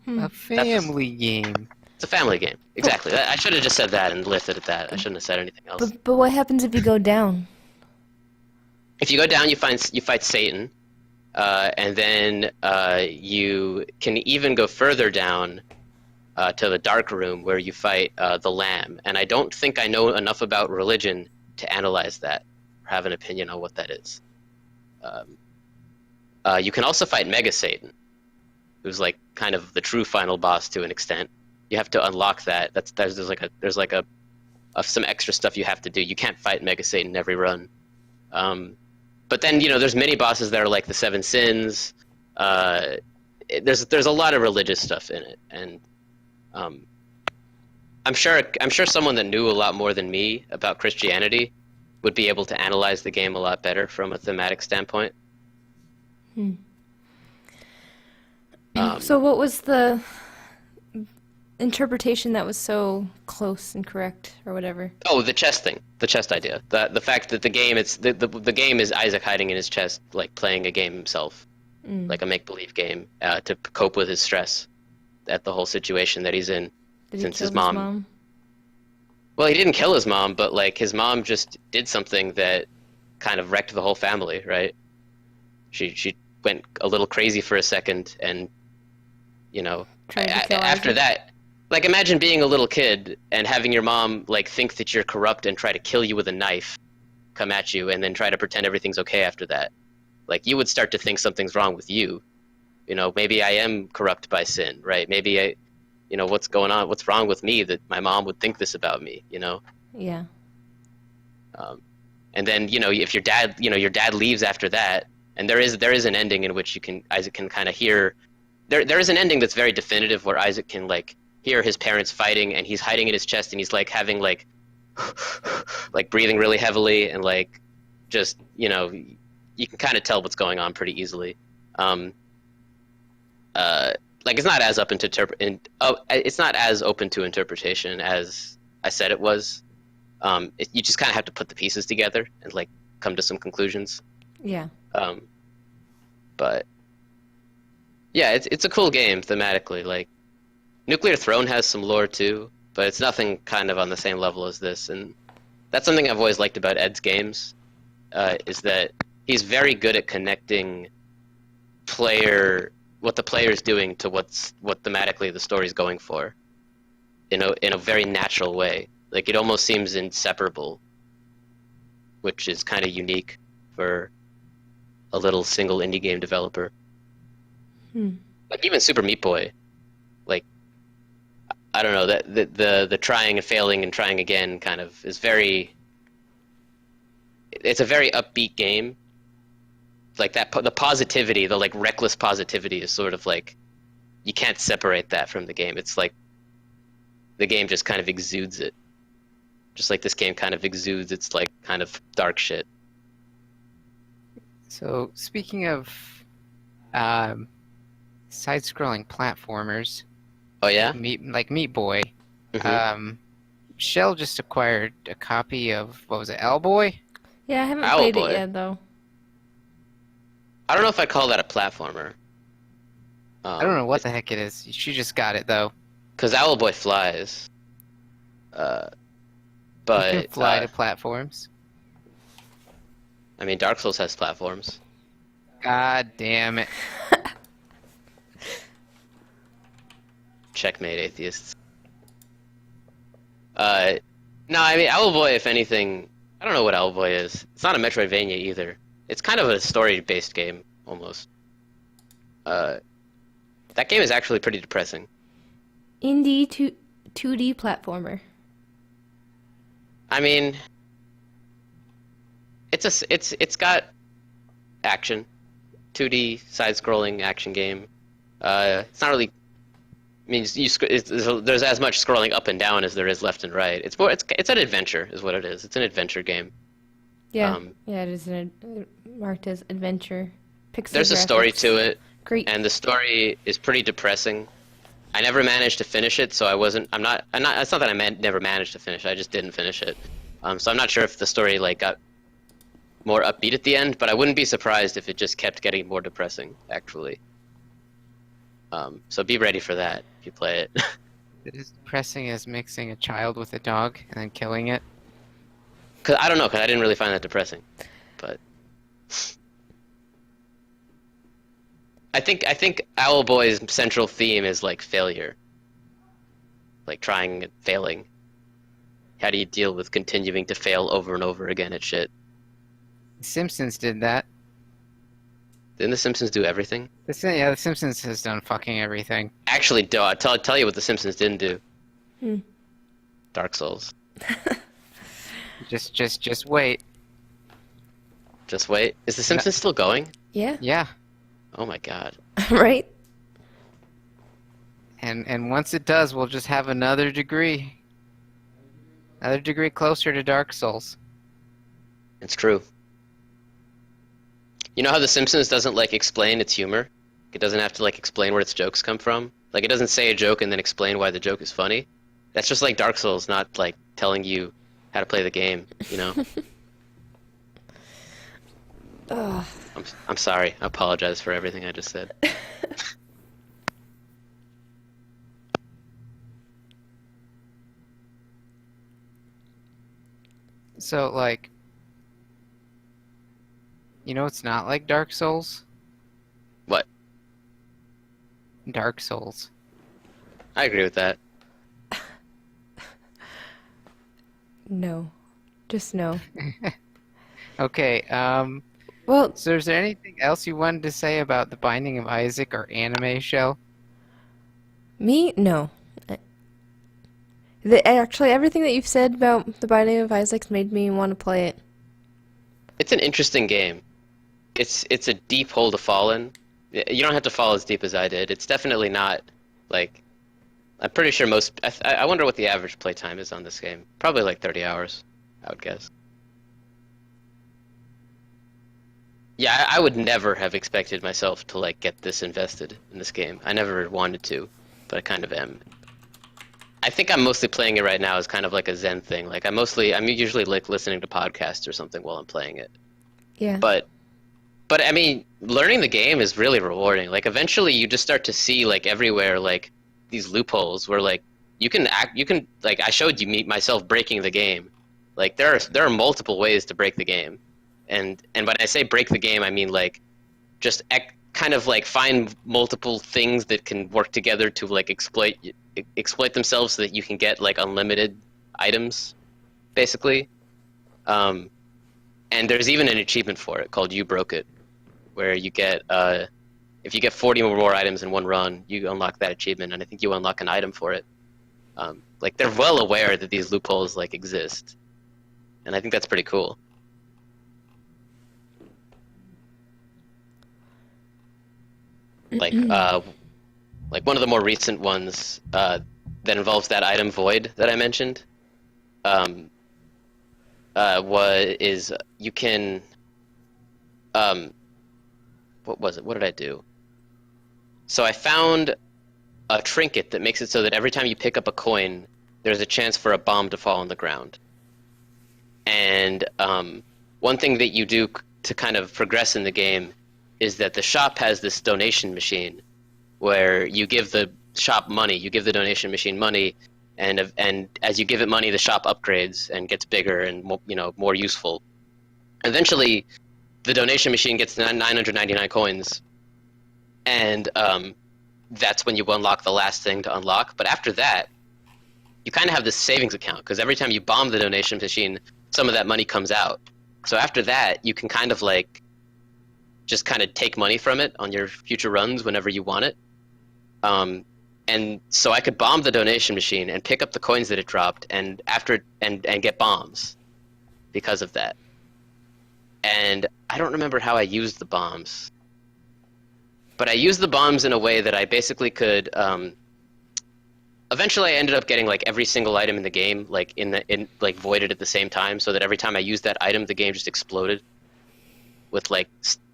A family game. It's a family game, exactly. I should have just said that and left it at that. I shouldn't have said anything else. But what happens if you go down? If you go down, you fight Satan, and then you can even go further down to the dark room where you fight the Lamb. And I don't think I know enough about religion to analyze that or have an opinion on what that is. You can also fight Mega Satan, who's like kind of the true final boss to an extent. You have to unlock that. There's some extra stuff you have to do. You can't fight Mega Satan every run. But then, you know, there's many bosses that are like the Seven Sins, there's a lot of religious stuff in it, and I'm sure someone that knew a lot more than me about Christianity would be able to analyze the game a lot better from a thematic standpoint. So what was the interpretation that was so close and correct, or whatever? Oh, the chest thing, the chest idea. The fact that the game the game is Isaac hiding in his chest, like playing a game himself, like a make-believe game, to cope with his stress at the whole situation that he's in. Did Since he kill his mom. Well, he didn't kill his mom, but like his mom just did something that kind of wrecked the whole family, right? She went a little crazy for a second, and Tried to kill after Isaac? that, like imagine being a little kid and having your mom like think that you're corrupt and try to kill you with a knife, come at you, and then try to pretend everything's okay after that. Like you would start to think something's wrong with you. Maybe I am corrupt by sin, right? Maybe what's going on? What's wrong with me that my mom would think this about me? Yeah. And then if your dad leaves after that, and there is an ending in which Isaac can kind of hear. There is an ending that's very definitive where Isaac can like hear his parents fighting, and he's hiding in his chest, and he's like having like like breathing really heavily, and like just you can kind of tell what's going on pretty easily. Like it's not as it's not as open to interpretation as I said it was. You just kind of have to put the pieces together and like come to some conclusions. Yeah. But yeah, it's a cool game thematically. Like Nuclear Throne has some lore too, but it's nothing kind of on the same level as this. And that's something I've always liked about Ed's games, is that he's very good at connecting what the player's doing to what thematically the story's going for, in a very natural way. Like it almost seems inseparable, which is kind of unique for a little single indie game developer. Like even Super Meat Boy, like I don't know, that the trying and failing and trying again kind of is it's a very upbeat game. Like the positivity, the like reckless positivity is sort of like you can't separate that from the game. It's like the game just kind of exudes it, just like this game kind of exudes its like kind of dark shit. So speaking of side-scrolling platformers, Oh yeah. like Meat Boy, Shell just acquired a copy of what was it, Owlboy? Yeah, I haven't Owl played Boy. it yet though. I don't know if I call that a platformer. I don't know what the heck it is. She just got it though. Because Owlboy flies. But You can fly to platforms. I mean, Dark Souls has platforms. God damn it. Checkmate, atheists. No, I mean, Owlboy, if anything, I don't know what Owlboy is. It's not a Metroidvania either. It's kind of a story-based game, almost. That game is actually pretty depressing. Indie 2D platformer. I mean, it's got action, 2D side-scrolling action game. It's not really. I mean, there's as much scrolling up and down as there is left and right. It's an adventure, is what it is. It's an adventure game. Yeah, yeah, it is marked as adventure. Pixel There's a story graphics. to it, Great. and the story is pretty depressing. I never managed to finish it, so I'm not. It's not that I never managed to finish. I just didn't finish it. So I'm not sure if the story like got more upbeat at the end, but I wouldn't be surprised if it just kept getting more depressing. Actually. So be ready for that if you play it. It is depressing as mixing a child with a dog and then killing it. Cause I don't know, cause I didn't really find that depressing, but I think Owlboy's central theme is like failure, like trying and failing. How do you deal with continuing to fail over and over again at shit? The Simpsons did that. Didn't The Simpsons do everything? The Simpsons has done fucking everything. Actually, I'll tell you what The Simpsons didn't do. Dark Souls. Just wait. Just wait. Is The Simpsons still going? Yeah. Yeah. Oh my god. Right? And once it does, we'll just have another degree closer to Dark Souls. It's true. You know how The Simpsons doesn't like explain its humor? It doesn't have to like explain where its jokes come from. Like it doesn't say a joke and then explain why the joke is funny. That's just like Dark Souls, not like telling you how to play the game, you know? Ugh. I'm sorry. I apologize for everything I just said. So, like, you know it's not like Dark Souls? What? Dark Souls. I agree with that. No. Just no. Okay, Well, so is there anything else you wanted to say about The Binding of Isaac or anime show? me? No. Actually, everything that you've said about The Binding of Isaac's made me want to play it. It's an interesting game. It's a deep hole to fall in. You don't have to fall as deep as I did. It's definitely not like I'm pretty sure most. I wonder what the average playtime is on this game. Probably like 30 hours, I would guess. Yeah, I would never have expected myself to like get this invested in this game. I never wanted to, but I kind of am. I think I'm mostly playing it right now as kind of like a Zen thing. Like I'm usually like listening to podcasts or something while I'm playing it. Yeah. But I mean, learning the game is really rewarding. Like eventually you just start to see like everywhere like these loopholes where like you can like I showed you myself breaking the game. Like there are multiple ways to break the game. And when I say break the game, I mean like just kind of like find multiple things that can work together to like exploit themselves so that you can get like unlimited items, basically. And there's even an achievement for it called You Broke It, where you get if you get 40 or more items in one run, you unlock that achievement, and I think you unlock an item for it. Like they're well aware that these loopholes like exist, and I think that's pretty cool. Like one of the more recent ones that involves that item void that I mentioned. You can what was it? What did I do? So I found a trinket that makes it so that every time you pick up a coin, there's a chance for a bomb to fall on the ground. And one thing that you do to kind of progress in the game is that the shop has this donation machine where you give the shop money, you give the donation machine money, and as you give it money, the shop upgrades and gets bigger and more useful. Eventually, the donation machine gets 999 coins, and that's when you unlock the last thing to unlock. But after that, you kind of have this savings account, because every time you bomb the donation machine, some of that money comes out. So after that, you can kind of like just kind of take money from it on your future runs whenever you want it. And so I could bomb the donation machine and pick up the coins that it dropped, and get bombs because of that. And I don't remember how I used the bombs, but I used the bombs in a way that I basically could. Eventually, I ended up getting like every single item in the game, like like voided at the same time, so that every time I used that item, the game just exploded with like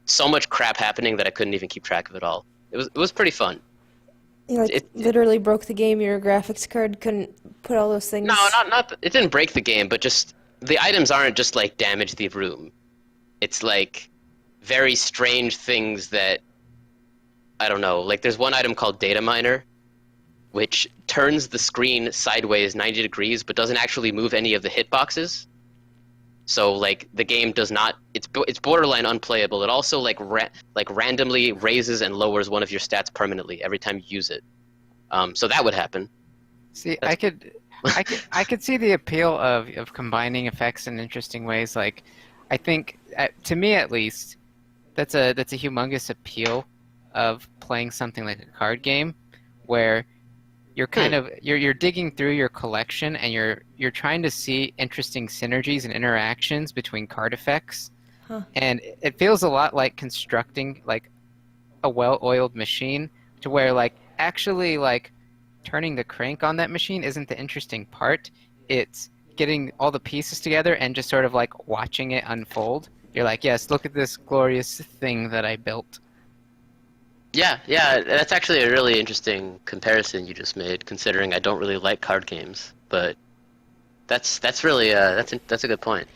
so much crap happening that I couldn't even keep track of it all. It was pretty fun. You like literally broke the game. Your graphics card couldn't put all those things. No, not. It didn't break the game, but just the items aren't just like damage the room. It's like very strange things that I don't know. Like there's one item called Data Miner, which turns the screen sideways 90 degrees, but doesn't actually move any of the hitboxes. So like the game does not. It's borderline unplayable. It also like randomly raises and lowers one of your stats permanently every time you use it. So that would happen. See, I could see the appeal of combining effects in interesting ways. Like, I think to me at least, that's a humongous appeal of playing something like a card game, where you're kind of you're digging through your collection and you're trying to see interesting synergies and interactions between card effects. Huh. And it feels a lot like constructing like a well-oiled machine, to where like actually like turning the crank on that machine isn't the interesting part. It's getting all the pieces together and just sort of like watching it unfold. You're like, yes, look at this glorious thing that I built. Yeah, yeah, that's actually a really interesting comparison you just made, considering I don't really like card games. But that's really that's a good point.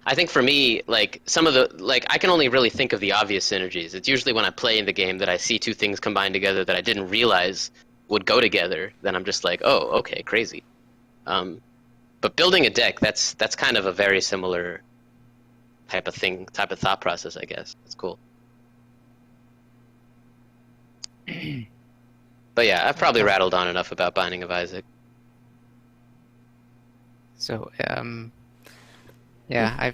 I think for me, like some of the I can only really think of the obvious synergies. It's usually when I play in the game that I see two things combined together that I didn't realize would go together. Then I'm just like, oh, okay, crazy. But building a deck, that's kind of a very similar type of thing, type of thought process, I guess. It's cool. But yeah, I've probably rattled on enough about Binding of Isaac. So, yeah,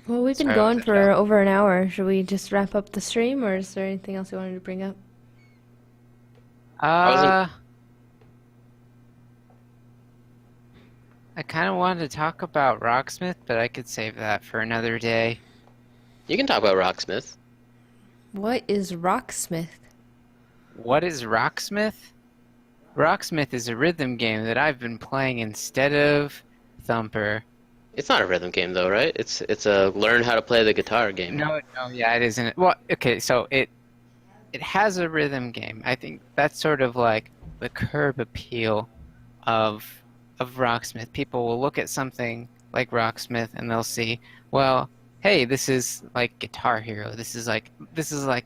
Well, we've been Sorry, going was it for Joe? over an hour. Should we just wrap up the stream, or is there anything else you wanted to bring up? I kind of wanted to talk about Rocksmith, but I could save that for another day. You can talk about Rocksmith. What is Rocksmith? What is Rocksmith? Rocksmith is a rhythm game that I've been playing instead of Thumper. It's not a rhythm game though, right? It's a learn how to play the guitar game. No, yeah, it isn't. Well, okay, so it has a rhythm game. I think that's sort of like the curb appeal of Rocksmith. People will look at something like Rocksmith and they'll see, well, hey, this is like Guitar Hero. This is like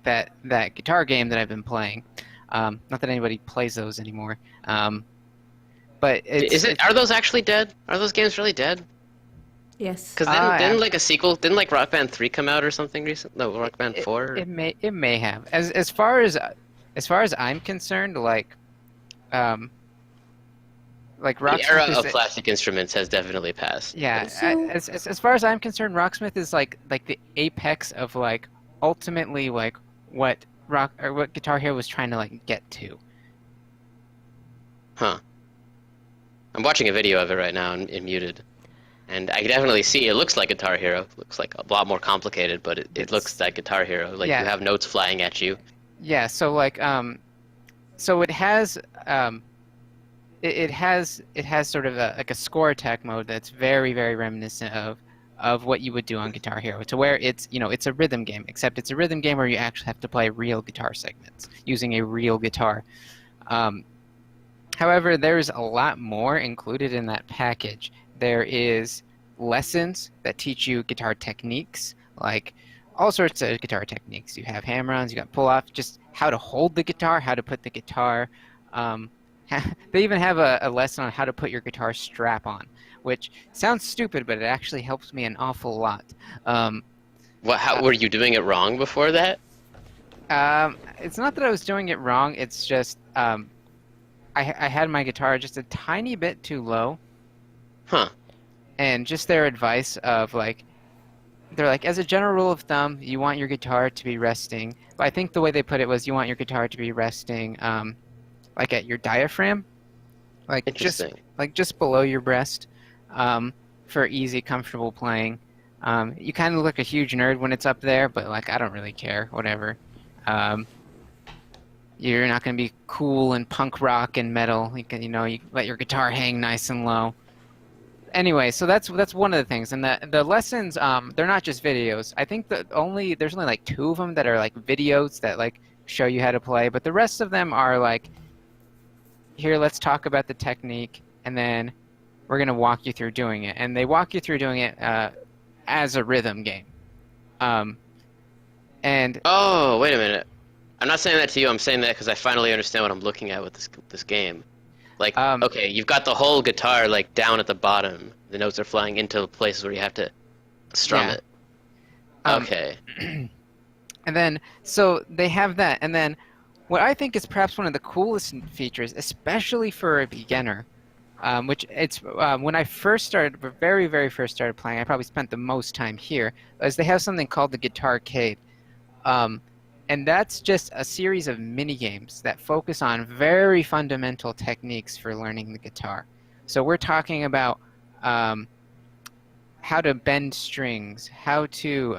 that guitar game that I've been playing. Not that anybody plays those anymore. But Are those actually dead? Are those games really dead? Yes. Because didn't like a sequel, didn't like Rock Band 3 come out or something recent? No, Rock Band 4. It may have. As far as I'm concerned, like Rocksmith The era is of plastic instruments has definitely passed. yeah. So- As far as I'm concerned, Rocksmith is like the apex of like ultimately like what Guitar Hero was trying to like get to. Huh. I'm watching a video of it right now in muted. And I can definitely see it looks like Guitar Hero. It looks like a lot more complicated, but it looks like Guitar Hero. Like Yeah. you have notes flying at you. Yeah, so like so it has it has sort of like a score attack mode that's very, very reminiscent of what you would do on Guitar Hero, to where it's it's a rhythm game, except it's a rhythm game where you actually have to play real guitar segments using a real guitar. However, there's a lot more included in that package. There is lessons that teach you guitar techniques, like all sorts of guitar techniques. You have hammer-ons, you got pull-off, just how to hold the guitar, how to put the guitar. They even have a lesson on how to put your guitar strap on, which sounds stupid, but it actually helps me an awful lot. How were you doing it wrong before that? It's not that I was doing it wrong. It's just I had my guitar just a tiny bit too low. Huh. And just their advice of like, they're like, as a general rule of thumb, you want your guitar to be resting. But I think the way they put it was you want your guitar to be resting like at your diaphragm, like just below your breast, for easy, comfortable playing. You kind of look like a huge nerd when it's up there, but like I don't really care, whatever. You're not going to be cool and punk rock and metal. You can, you let your guitar hang nice and low. Anyway, so that's one of the things, and the lessons they're not just videos. I think there's only like 2 of them that are like videos that like show you how to play, but the rest of them are like, here, let's talk about the technique, and then we're gonna walk you through doing it, and they walk you through doing it as a rhythm game. And Oh, wait a minute. I'm not saying that to you. I'm saying that because I finally understand what I'm looking at with this game. Like, okay, you've got the whole guitar like down at the bottom. The notes are flying into places where you have to strum Yeah. it. Okay. And then, so they have that, and then what I think is perhaps one of the coolest features, especially for a beginner, which it's when I very, very first started playing, I probably spent the most time here, is they have something called the Guitarcade. And that's just a series of mini games that focus on very fundamental techniques for learning the guitar. So we're talking about how to bend strings, how to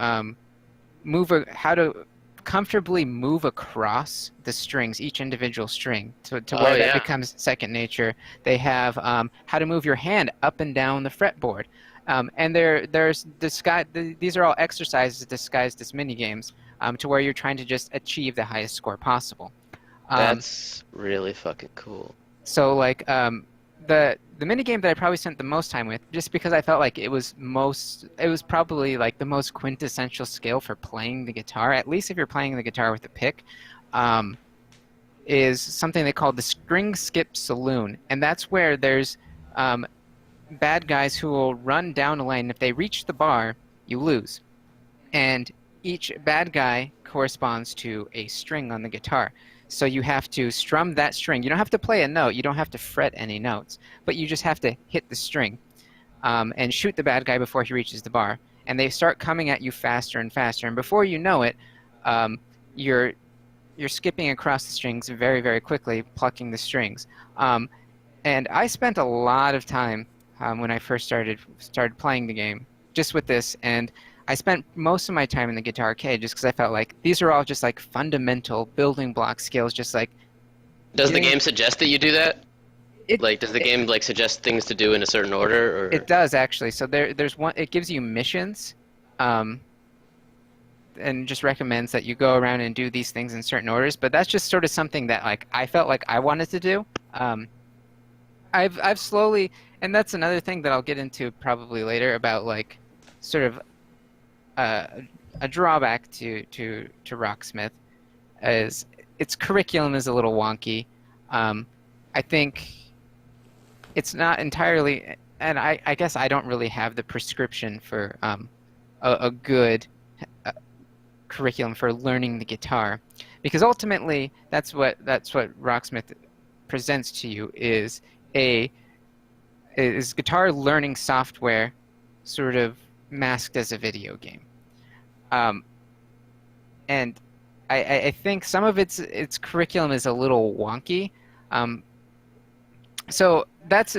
how to comfortably move across the strings, each individual string, to Oh, where that yeah. becomes second nature. They have how to move your hand up and down the fretboard. And these are all exercises disguised as mini games, to where you're trying to just achieve the highest score possible. That's really fucking cool. So like the mini game that I probably spent the most time with, just because I felt like it was probably like the most quintessential skill for playing the guitar, at least if you're playing the guitar with a pick, is something they call the String Skip Saloon. And that's where there's bad guys who will run down a lane. If they reach the bar, you lose. And each bad guy corresponds to a string on the guitar. So you have to strum that string. You don't have to play a note. You don't have to fret any notes. But you just have to hit the string and shoot the bad guy before he reaches the bar. And they start coming at you faster and faster. And before you know it, you're skipping across the strings very, very quickly, plucking the strings. And I spent a lot of time when I first started playing the game just with this. And I spent most of my time in the Guitar Arcade just because I felt like these are all just like fundamental building block skills. Just like Does the game suggest that you do that? Does the game like suggest things to do in a certain order? Or? It does actually. So there's one. It gives you missions, and just recommends that you go around and do these things in certain orders. But that's just sort of something that like I felt like I wanted to do. I've slowly, and that's another thing that I'll get into probably later about like sort of a drawback to Rocksmith is its curriculum is a little wonky. I think it's not entirely, and I guess I don't really have the prescription for a good curriculum for learning the guitar, because ultimately that's what Rocksmith presents to you is guitar learning software, sort of masked as a video game. And I think some of its curriculum is a little wonky. So that's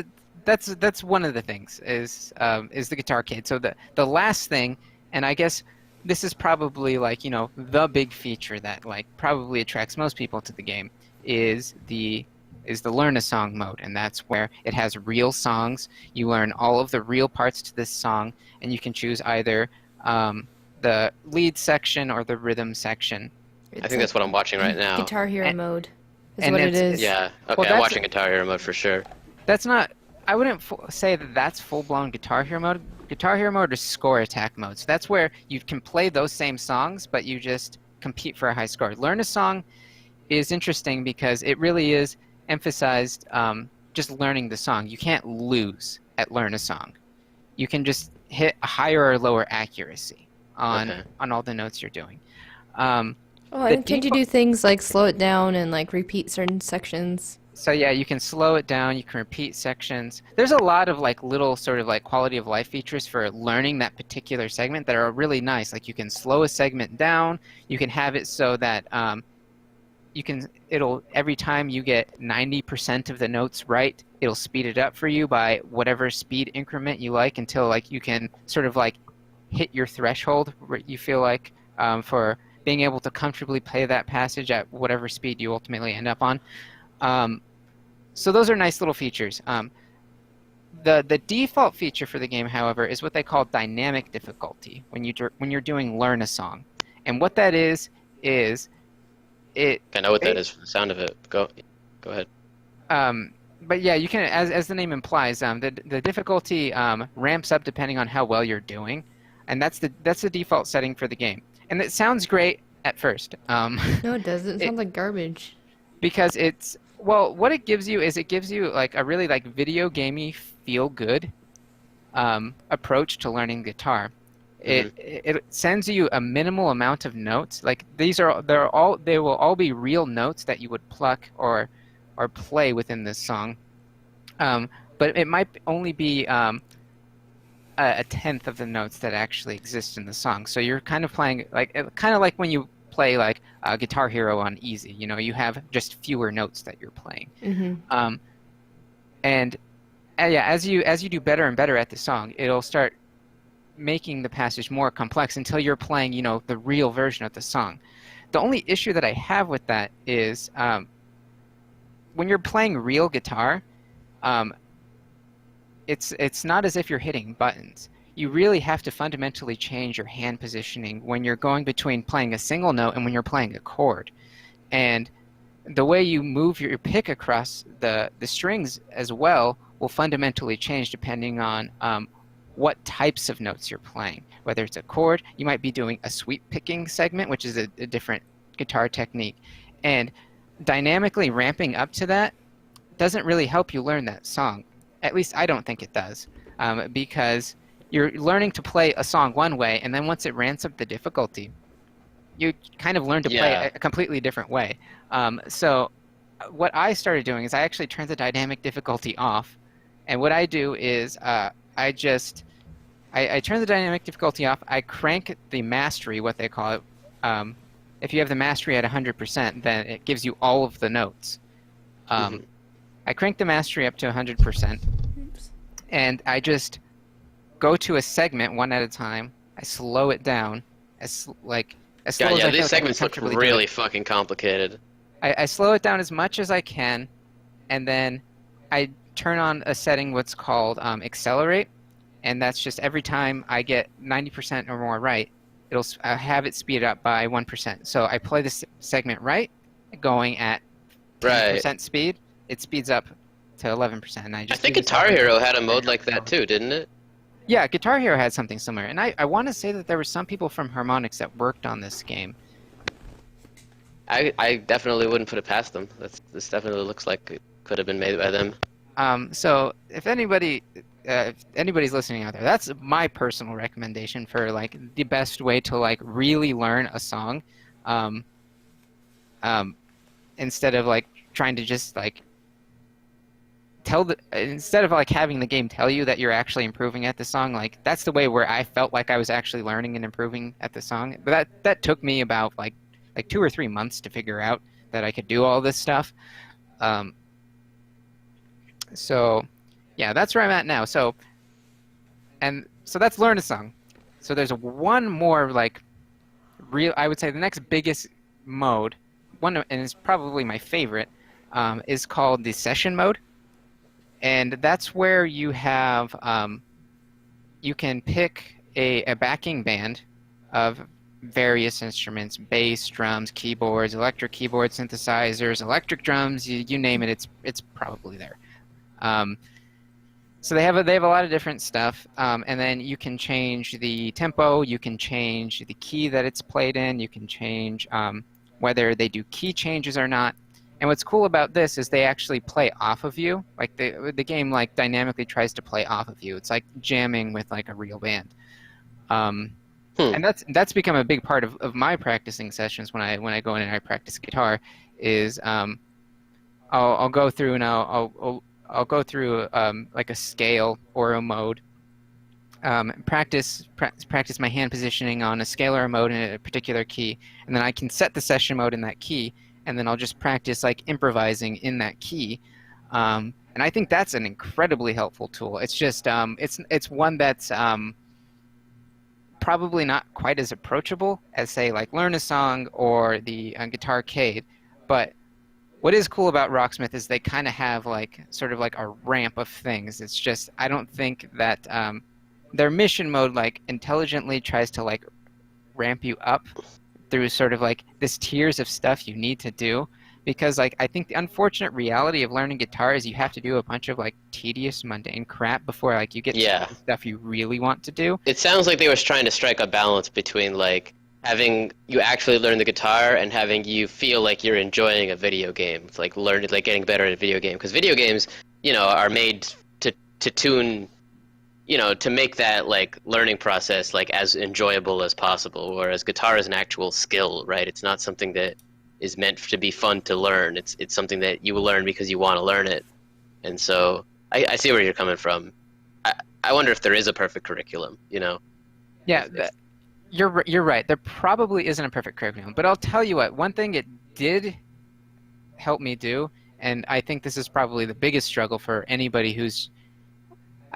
one of the things is the Guitar Arcade. So the last thing, and I guess this is probably like the big feature that like probably attracts most people to the game is the Learn a Song mode, and that's where it has real songs. You learn all of the real parts to this song, and you can choose either the lead section or the rhythm section. I think that's what I'm watching right now. Guitar Hero mode is and what it is. Yeah, okay, Well, I'm watching Guitar Hero mode for sure. That's not. I wouldn't say that that's full-blown Guitar Hero mode. Guitar Hero mode is score attack mode. So that's where you can play those same songs, but you just compete for a high score. Learn a Song is interesting because it really is emphasized just learning the song. You can't lose at Learn a Song. You can just hit a higher or lower accuracy on all the notes you're doing. Oh, I intend to do things like slow it down and like repeat certain sections. So yeah, you can slow it down, you can repeat sections. There's a lot of like little sort of like quality of life features for learning that particular segment that are really nice. Like you can slow a segment down, you can have it so that it'll every time you get 90% of the notes right, it'll speed it up for you by whatever speed increment you like until like you can sort of like hit your threshold where you feel like for being able to comfortably play that passage at whatever speed you ultimately end up on. So those are nice little features. The default feature for the game, however, is what they call dynamic difficulty when you're doing Learn a Song, and what that is it. I know what that is from the sound of it. Go ahead. But yeah, you can, as the name implies, the difficulty ramps up depending on how well you're doing, and that's the default setting for the game. And it sounds great at first. No, it doesn't. It sounds like garbage. Because what it gives you is it gives you like a really like video gamey feel good approach to learning guitar. It sends you a minimal amount of notes. Like they will all be real notes that you would pluck or play within this song. But it might only be a tenth of the notes that actually exist in the song. So you're kind of playing kind of like when you play like Guitar Hero on easy. You have just fewer notes that you're playing. Mm-hmm. And yeah, as you do better and better at the song, it'll start making the passage more complex until you're playing, the real version of the song. The only issue that I have with that is when you're playing real guitar, um, it's not as if you're hitting buttons. You really have to fundamentally change your hand positioning when you're going between playing a single note and when you're playing a chord. And the way you move your pick across the strings as well will fundamentally change depending on what types of notes you're playing. Whether it's a chord, you might be doing a sweep picking segment, which is a different guitar technique. And dynamically ramping up to that doesn't really help you learn that song. At least I don't think it does, because you're learning to play a song one way, and then once it ramps up the difficulty, you kind of learn to play a completely different way. So what I started doing is I actually turned the dynamic difficulty off, and what I do is I turn the dynamic difficulty off. I crank the mastery, what they call it. If you have the mastery at 100%, then it gives you all of the notes. I crank the mastery up to 100%, and I just go to a segment one at a time. I slow it down as slow as I feel these segments look comfortably really fucking complicated. I slow it down as much as I can, and then I turn on a setting what's called accelerate, and that's just every time I get 90% or more right, it'll have it speed up by 1%. So I play this segment right, going at 10% speed, it speeds up to 11%. And I think Guitar Hero had a mode like that too, didn't it? Yeah, Guitar Hero had something similar, and I want to say that there were some people from Harmonix that worked on this game. I definitely wouldn't put it past them. This definitely looks like it could have been made by them. So if anybody's listening out there, that's my personal recommendation for like the best way to like really learn a song, instead of like trying to just like instead of like having the game tell you that you're actually improving at the song. Like that's the way where I felt like I was actually learning and improving at the song. But that took me about like 2 or 3 months to figure out that I could do all this stuff. So yeah, that's where I'm at now. So that's learn a song. So there's one more like I would say the next biggest mode, and it's probably my favorite, is called the session mode. And that's where you have you can pick a backing band of various instruments: bass, drums, keyboards, electric keyboards, synthesizers, electric drums, you name it, it's probably there. So they have a lot of different stuff, and then you can change the tempo, you can change the key that it's played in, you can change whether they do key changes or not. And what's cool about this is they actually play off of you. Like the game like dynamically tries to play off of you. It's like jamming with like a real band. And that's become a big part of my practicing sessions when I go in and I practice guitar. Is I'll go through and I'll go through like a scale or a mode. Practice my hand positioning on a scale or a mode in a particular key, and then I can set the session mode in that key, and then I'll just practice like improvising in that key. And I think that's an incredibly helpful tool. It's just it's one that's probably not quite as approachable as say like Learn a Song or the Guitar Arcade, but what is cool about Rocksmith is they kind of have like sort of like a ramp of things. It's just I don't think that their mission mode like intelligently tries to like ramp you up through sort of like this tiers of stuff you need to do, because like I think the unfortunate reality of learning guitar is you have to do a bunch of like tedious mundane crap before like you get to the stuff you really want to do. It sounds like they were trying to strike a balance between like having you actually learn the guitar and having you feel like you're enjoying a video game. It's like getting better at a video game, because video games, are made to tune, to make that like learning process like as enjoyable as possible, whereas guitar is an actual skill, right? It's not something that is meant to be fun to learn. It's something that you will learn because you want to learn it. And so I see where you're coming from. I wonder if there is a perfect curriculum, Yeah, you're right. There probably isn't a perfect curriculum, but I'll tell you what, one thing it did help me do, and I think this is probably the biggest struggle for anybody who's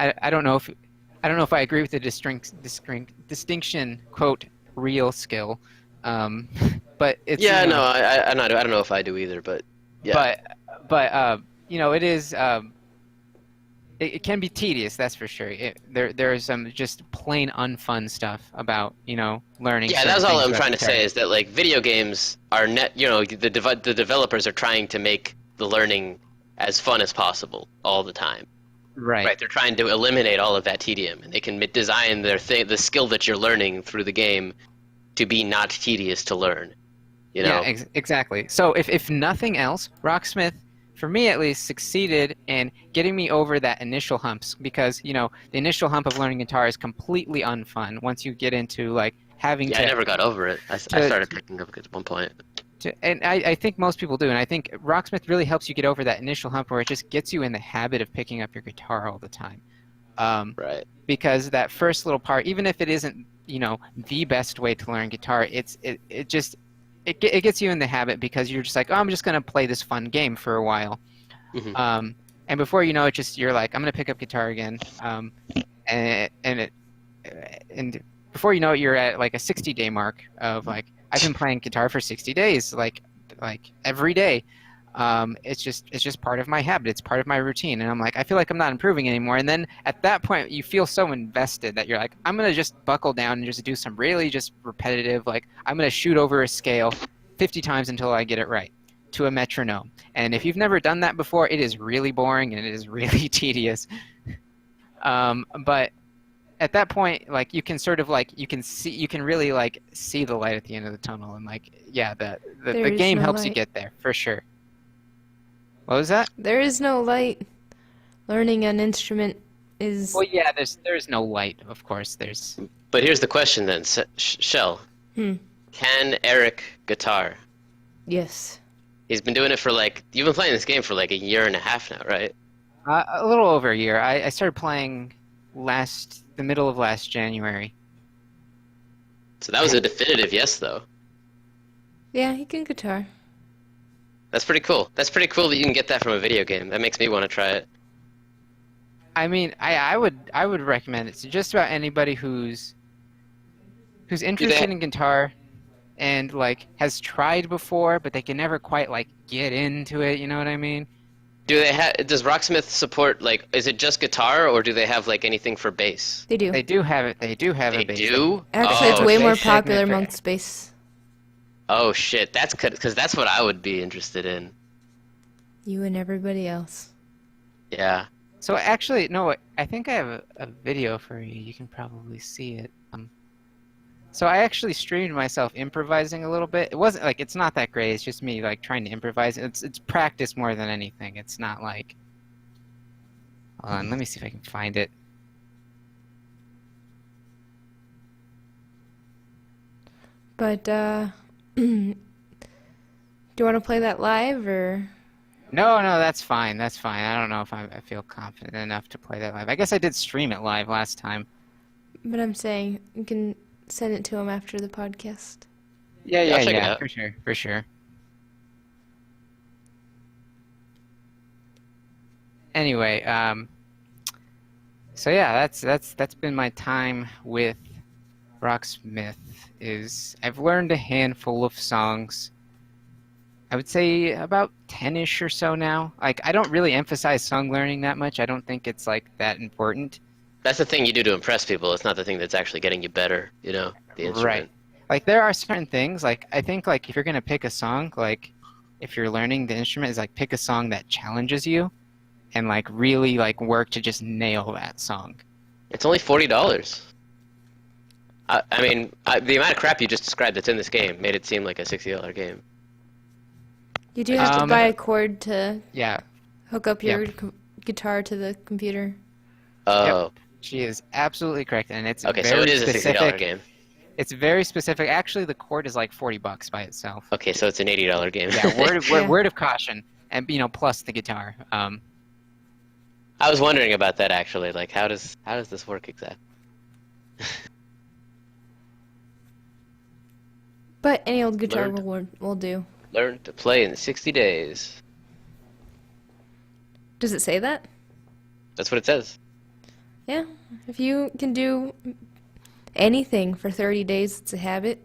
I don't know if I agree with the distinction, quote, real skill, but it's Yeah, you no, know, I don't know if I do either, but yeah. but you know, it is it can be tedious, that's for sure. There's some just plain unfun stuff about, you know, learning Yeah, certain that's all things I'm about trying to guitar. say is that like video games are the developers are trying to make the learning as fun as possible all the time. Right. Right, they're trying to eliminate all of that tedium, and they can design the skill that you're learning through the game to be not tedious to learn. You Yeah, know? exactly. So if nothing else, Rocksmith, for me at least, succeeded in getting me over that initial humps because, you know, the initial hump of learning guitar is completely unfun once you get into like having Yeah, I never got over it. I to, started picking up at one point. and I think most people do, and I think Rocksmith really helps you get over that initial hump where it just gets you in the habit of picking up your guitar all the time. Right. Because that first little part, even if it isn't, you know, the best way to learn guitar, it just it gets you in the habit because you're just like, oh, I'm just gonna play this fun game for a while, Hmm. and before you know it, just you're like, I'm gonna pick up guitar again, and and before you know it, you're at like a 60-day mark of like, I've been playing guitar for 60 days, like every day. It's just part of my habit. It's part of my routine, and I'm like, I feel like I'm not improving anymore. And then at that point, you feel so invested that you're like, I'm gonna just buckle down and just do some really just repetitive, like I'm gonna shoot over a scale 50 times until I get it right to a metronome. And if you've never done that before, it is really boring and it is really tedious. But at that point, like you can sort of like you can really like see the light at the end of the tunnel, and like yeah, the There is game no helps you light. get there for sure. What was that? There is no light. Learning an instrument is. Well, yeah, there's no light, of course. There's But here's the question then, Shell. Hmm. Can Eric guitar? Yes. He's been doing it for like you've been playing this game for like a year and a half now, right? a little over a year. I started playing the middle of last January. So that was a definitive yes, though. Yeah, he can guitar. That's pretty cool. That's pretty cool that you can get that from a video game. That makes me want to try it. I mean, I would recommend it to just about anybody who's interested in guitar and like has tried before, but they can never quite like get into it. You know what I mean? Does Rocksmith support like? Is it just guitar, or do they have like anything for bass? They do. They do have it. They do have They a bass. do. Actually, it's Oh, way bass more segment popular for- amongst bass. Oh shit! That's because that's what I would be interested in. You and everybody else. Yeah. So actually, no, I think I have a video for you. You can probably see it. So I actually streamed myself improvising a little bit. It wasn't like it's not that great. It's just me like trying to improvise. It's practice more than anything. It's not like. Hold on, let me see if I can find it. But, do you want to play that live, or? No, that's fine. That's fine. I don't know if I feel confident enough to play that live. I guess I did stream it live last time. But I'm saying, you can send it to him after the podcast. Yeah, I'll check it out. for sure. Anyway, so yeah, that's been my time with Rocksmith. I've learned a handful of songs. I would say about 10-ish or so now. Like, I don't really emphasize song learning that much. I don't think it's like that important. That's the thing you do to impress people. It's not the thing that's actually getting you better. You know, the instrument. Right. Like there are certain things, like I think like if you're gonna pick a song, like if you're learning the instrument, is like pick a song that challenges you and like really like work to just nail that song. It's only $40. I mean, the amount of crap you just described that's in this game made it seem like a $60 game. You do have to buy a cord to Yeah, hook up your guitar to the computer. Oh, she is absolutely correct, and it's okay. very So it is a $60 specific. game. It's very specific. Actually, the cord is like $40 by itself. Okay, so it's an $80 game. Yeah, Yeah. word of caution, and you know, plus the guitar. I was wondering about that actually. Like, how does this work exactly? But any old guitar Learned. will do. Learn to play in 60 days. Does it say that? That's what it says. Yeah. If you can do anything for 30 days, it's a habit.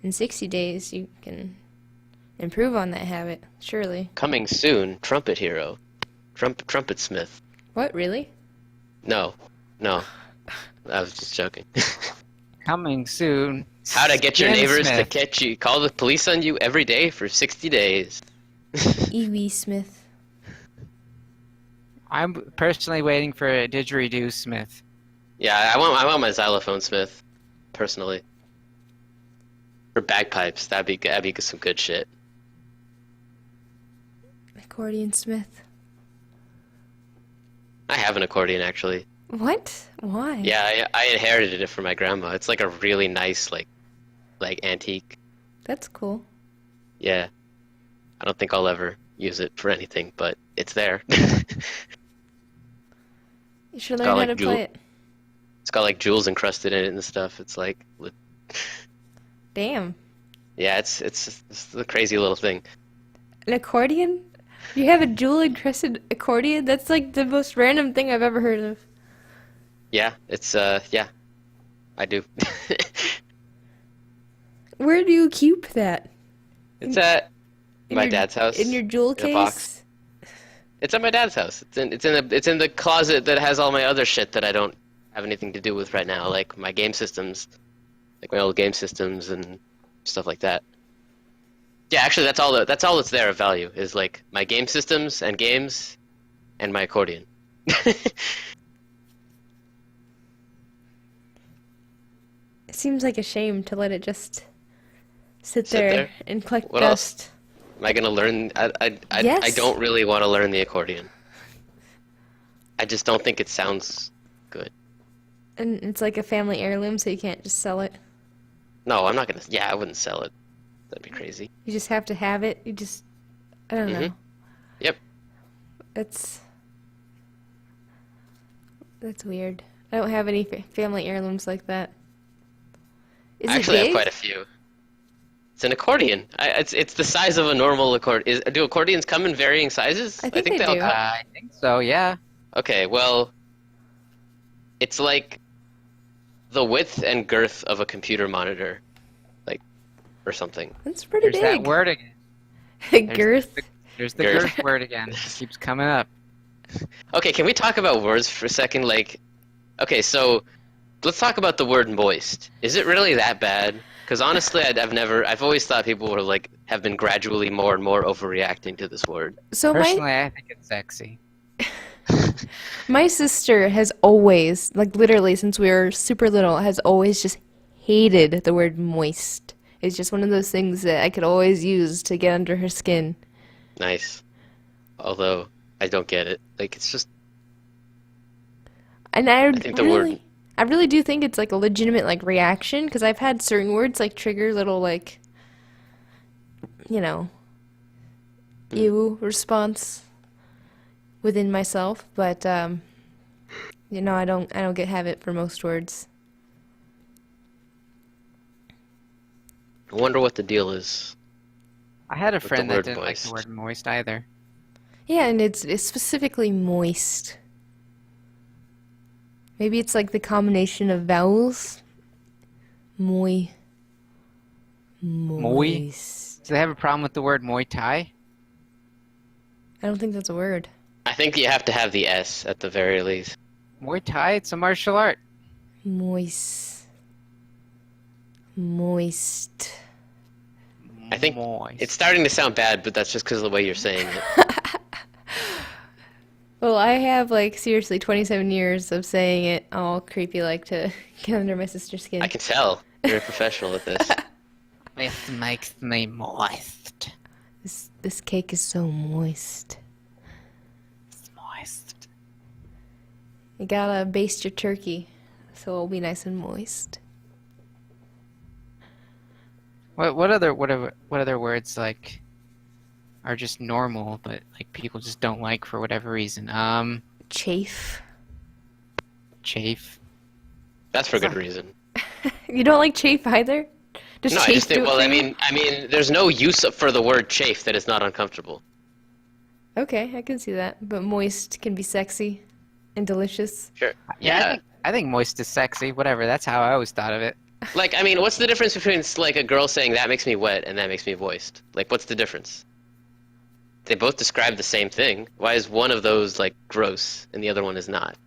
In 60 days, you can improve on that habit, surely. Coming soon, trumpet hero, trumpet smith. What, really? No, I was just joking. Coming soon. How to get your neighbors to Smith. catch you, call the police on you every day for 60 days. Evie Smith. I'm personally waiting for a didgeridoo Smith. Yeah, I want my xylophone smith, personally. For bagpipes, that'd be some good shit. Accordion Smith. I have an accordion actually. What? Why? Yeah, I inherited it from my grandma. It's like a really nice like antique. That's cool. Yeah. I don't think I'll ever use it for anything, but it's there. You should got, learn how like, to play it. It's got like jewels encrusted in it and stuff. It's like, Damn. yeah, it's a crazy little thing. An accordion? You have a jewel-encrusted accordion? That's like the most random thing I've ever heard of. Yeah, it's yeah, I do. Where do you keep that? It's at In my your- dad's house. In your jewel in a box. case? It's at my dad's house. It's in the closet that has all my other shit that I don't have anything to do with right now, like my game systems, like my old game systems and stuff like that. Yeah, actually, that's all that's there of value is like my game systems and games, and my accordion. It seems like a shame to let it just sit Sit there there? and collect What else? dust. Am I gonna learn? I Yes. don't really want to learn the accordion. I just don't think it sounds good. And it's like a family heirloom, so you can't just sell it. No, I'm not gonna. Yeah, I wouldn't sell it. That'd be crazy. You just have to have it. You just, I don't know. Mhm. Yep. That's weird. I don't have any family heirlooms like that. Is I it actually have big? quite a few. It's an accordion. It's the size of a normal accordion. Do accordions come in varying sizes? I think they all do. come. I think so, yeah. Okay, well, it's like the width and girth of a computer monitor, like, or something. That's pretty There's that big. word again. There's Girth. There's the Girth. girth word again. It keeps coming up. Okay, can we talk about words for a second? Like, okay, so let's talk about the word moist. Is it really that bad? Because honestly, I've always thought people were like, have been gradually more and more overreacting to this word. So Personally, I think it's sexy. my sister has always, like literally since we were super little, has always just hated the word moist. It's just one of those things that I could always use to get under her skin. Nice. Although, I don't get it. Like, it's just, And I think the really, word- I really do think it's like a legitimate like reaction because I've had certain words like trigger little like, you know, ew response within myself, but you know, I don't have it for most words. I wonder what the deal is. I had a the friend that word didn't like moist. the word moist either. Yeah, and it's specifically moist. Maybe it's like the combination of vowels. Moist. Do they have a problem with the word Muay Thai? I don't think that's a word. I think you have to have the S at the very least. Muay Thai, it's a martial art. Moist. Moist. I think Moist. it's starting to sound bad, but that's just because of the way you're saying it. Well, I have like seriously 27 years of saying it all creepy like to get under my sister's skin. I can tell. You're a professional at this. This makes me moist. This cake is so moist. It's moist. You gotta baste your turkey so it'll be nice and moist. What other words like are just normal but like people just don't like for whatever reason? Chafe. Chafe. That's for good reason. You don't like chafe either? Does No, I chafe just think. do it Well, for I you? mean, there's no use for the word chafe that is not uncomfortable. Okay, I can see that. But moist can be sexy and delicious. Sure. Yeah, I think moist is sexy. Whatever. That's how I always thought of it. Like, I mean, what's the difference between like a girl saying that makes me wet and that makes me moist? Like, what's the difference? They both describe the same thing. Why is one of those like gross and the other one is not?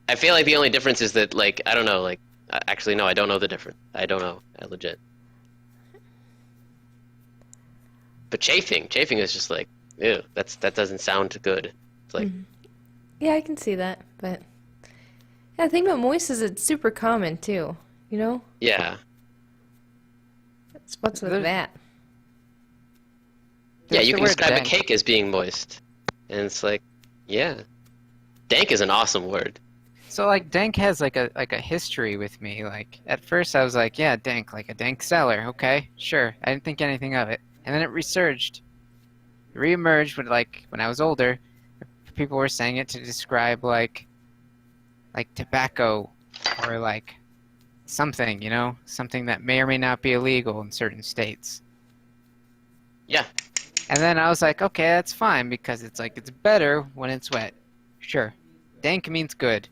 I feel like the only difference is that, like, I don't know, like, actually no, I don't know the difference. I don't know, legit. But chafing is just like, ew, that doesn't sound good. It's like, Yeah, I can see that, but yeah, the thing about moist is it's super common too. You know, yeah. what's with that? Yeah, There's you the can word describe a dank. cake as being moist. And it's like, yeah. Dank is an awesome word. So like dank has like a history with me. Like at first I was like, yeah, dank, like a dank cellar. Okay, sure. I didn't think anything of it. And then it resurged. It reemerged when I was older. People were saying it to describe like tobacco or like something, you know, something that may or may not be illegal in certain states. Yeah. And then I was like, okay, that's fine because it's like it's better when it's wet. Sure. Dank means good.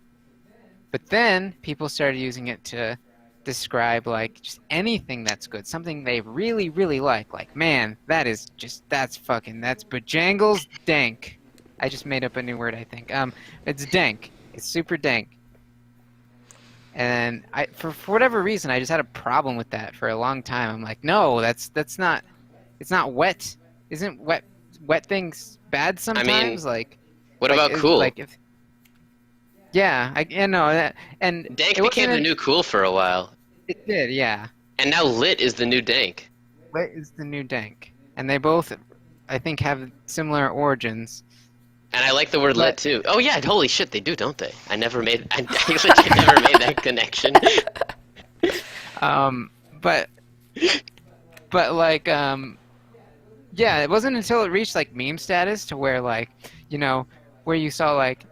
But then people started using it to describe like just anything that's good, something they really, really like. Like, man, that's bojangles dank. I just made up a new word, I think. It's dank. It's super dank. And for whatever reason, I just had a problem with that for a long time. I'm like, no, that's not. It's not wet. Isn't wet things bad sometimes? What about cool? Like if. Yeah, I know that, and Dank it became wasn't the new cool for a while. It did, yeah. And now lit is the new dank. Lit is the new dank, and they both, I think, have similar origins. And I like the word But- lit too. Oh yeah, holy shit, they do, don't they? I legit never made that connection. But like, yeah, it wasn't until it reached like meme status to where like, you know, where you saw like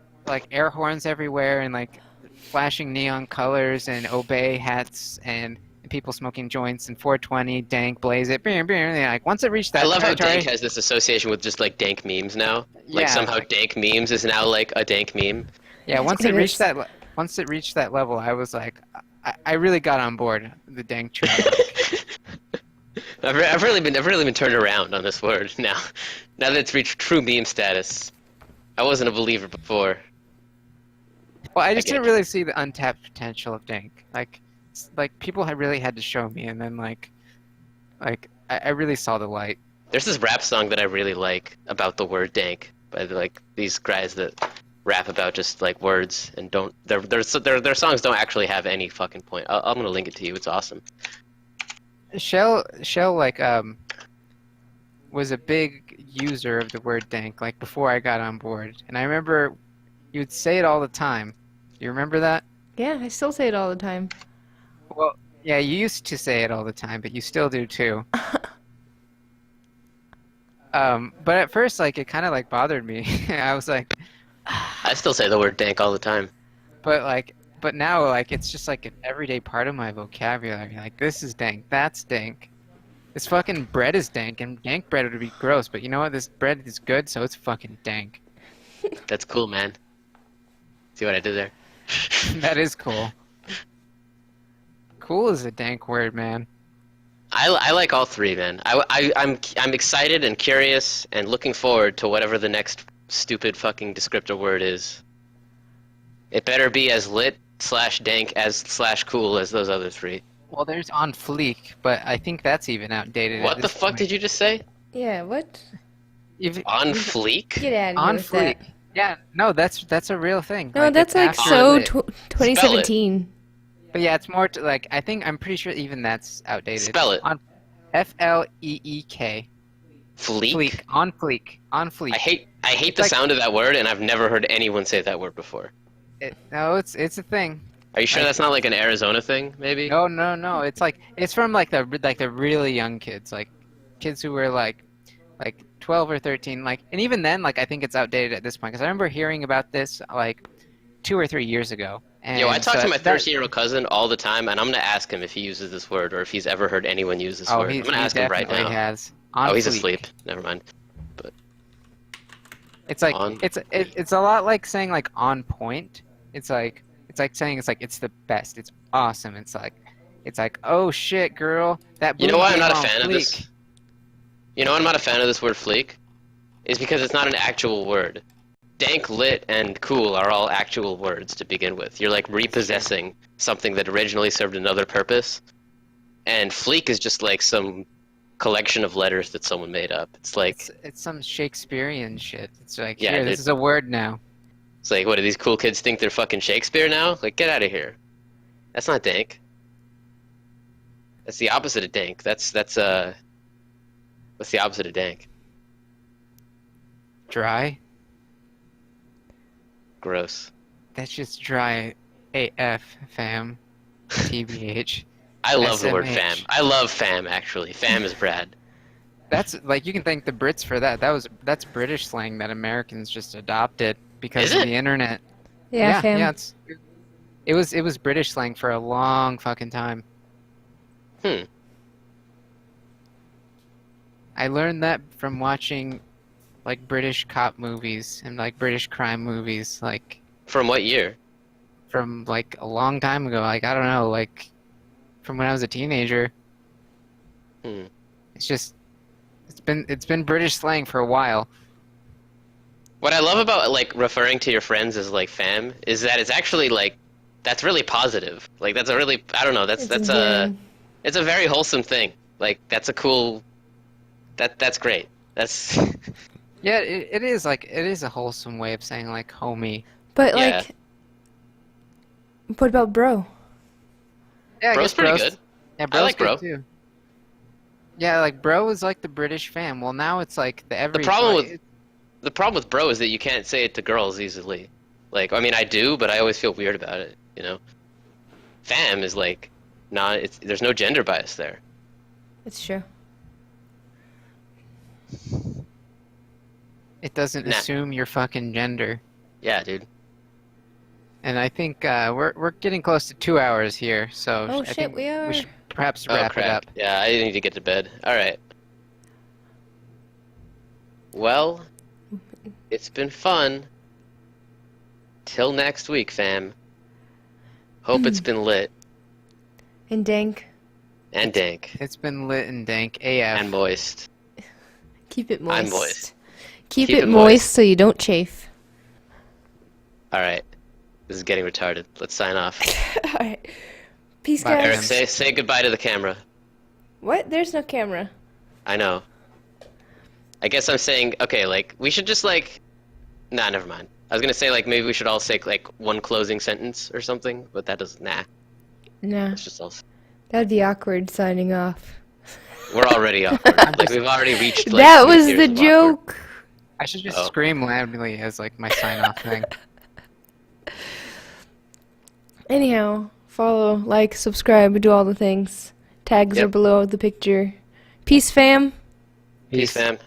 air horns everywhere and like flashing neon colors and obey hats and people smoking joints and 420 dank blaze it. Like once it reached that I love how territory, dank has this association with just like dank memes now. Like Yeah, somehow like- dank memes is now like a dank meme. yeah, That's once what it it reached is. once it reached that level, I was like, I really got on board the dank train. I've really been turned around on this word now. Now that it's reached true meme status. I wasn't a believer before. Well, I just get didn't it. really see the untapped potential of dank. Like people had really had to show me, and then I really saw the light. There's this rap song that I really like about the word dank by like these guys that rap about just like words and don't their songs don't actually have any fucking point. I'm gonna link it to you. It's awesome. Shell was a big user of the word dank, like before I got on board, and I remember you'd say it all the time. Do you remember that? Yeah, I still say it all the time. Well, yeah, you used to say it all the time, but you still do too. But at first, like, it kind of like bothered me. I was like, I still say the word dank all the time. but now, like, it's just like an everyday part of my vocabulary. Like, this is dank, that's dank. This fucking bread is dank, and dank bread would be gross, but you know what? This bread is good, so it's fucking dank. That's cool, man. See what I did there? That is cool. Cool is a dank word, man. I like all three, man. I'm excited and curious and looking forward to whatever the next stupid fucking descriptor word is. It better be as lit / dank as / cool as those other three. Well, there's on fleek, but I think that's even outdated. What the fuck did you just say? Yeah, what? On fleek? Get out of here On with fleek? that. Yeah, no, that's a real thing. No, that's it's like after so lit. 2017. But yeah, it's more to like I'm pretty sure even that's outdated. Spell it. On FLEEK. Fleek? Fleek. On fleek. On fleek. I hate the like- sound of that word, and I've never heard anyone say that word before. No, it's a thing. Are you sure Like- that's not like an Arizona thing, maybe? No. It's from like the really young kids, like kids who were like 12 or 13, like, and even then, like, I think it's outdated at this point because I remember hearing about this like 2 or 3 years ago. And Yo, I talk so to my that- 13-year-old cousin all the time, and I'm gonna ask him if he uses this word or if he's ever heard anyone use this word. I'm gonna ask him right definitely now. has. On Oh, he's fleek. asleep. Never mind. It's like On it's a lot like saying like on point. It's It's like saying it's the best. It's awesome. It's like oh shit, girl. That You know boob why I'm game not a on fan of fleek. this? You know why I'm not a fan of this word fleek? Is because it's not an actual word. Dank, lit, and cool are all actual words to begin with. You're like repossessing something that originally served another purpose. And fleek is just like some collection of letters that someone made up. It's like It's some Shakespearean shit. It's like Yeah, here, dude. this is a word now. It's like, what do these cool kids think they're fucking Shakespeare now? Like, get out of here. That's not dank. That's the opposite of dank. What's the opposite of dank? Dry. Gross. That's just dry AF, fam. TBH. I love the word SMH. fam. I love fam, actually. Fam is Brad. That's like you can thank the Brits for that. That's British slang that Americans just adopted because Is of it? the internet. Yeah, fam. Yeah, it was British slang for a long fucking time. Hmm. I learned that from watching like British cop movies and like British crime movies like From what year? from like a long time ago. Like I don't know, like from when I was a teenager. Hmm. It's just it's been British slang for a while. What I love about like referring to your friends as like fam is that it's actually like that's really positive. Like that's a really I don't know, that's It's a endearing. it's a very wholesome thing. Like that's a cool that's great. That's Yeah, it is like it is a wholesome way of saying like homie. But Yeah. like, what about bro? Yeah, I Bro's guess pretty bro's- good. Yeah, bro's like good bro. too. Yeah, like bro is like the British fam. Well, now it's like the every. The problem with bro is that you can't say it to girls easily. Like I mean I do, but I always feel weird about it, you know. Fam is like not there's no gender bias there. It's true. It doesn't Nah. assume your fucking gender. Yeah, dude. And I think we're getting close to 2 hours here, so Oh I shit, think we are. should perhaps Oh wrap it crap. up. Yeah, I need to get to bed. All right. Well, it's been fun. Till next week, fam. Hope it's been lit And dank. and dank It's been lit and dank AF. and moist. Keep it moist. I'm moist. Keep Keep it it moist moist. so you don't chafe. All right. This is getting retarded. Let's sign off. Alright. Peace, Bye, Eric, guys. say goodbye to the camera. What? There's no camera. I know. I guess I'm saying okay. Like we should just like. Nah, never mind. I was gonna say like maybe we should all say like one closing sentence or something, but that doesn't. Nah. Nah. It's just all. That'd be awkward signing off. We're already awkward. Like we've already reached. Like, That 2 was tiers the of awkward. joke. I should just Oh. scream loudly as like my sign off thing. Anyhow, follow, like, subscribe, do all the things. Tags Yep. are below the picture. Peace, fam. Peace, fam.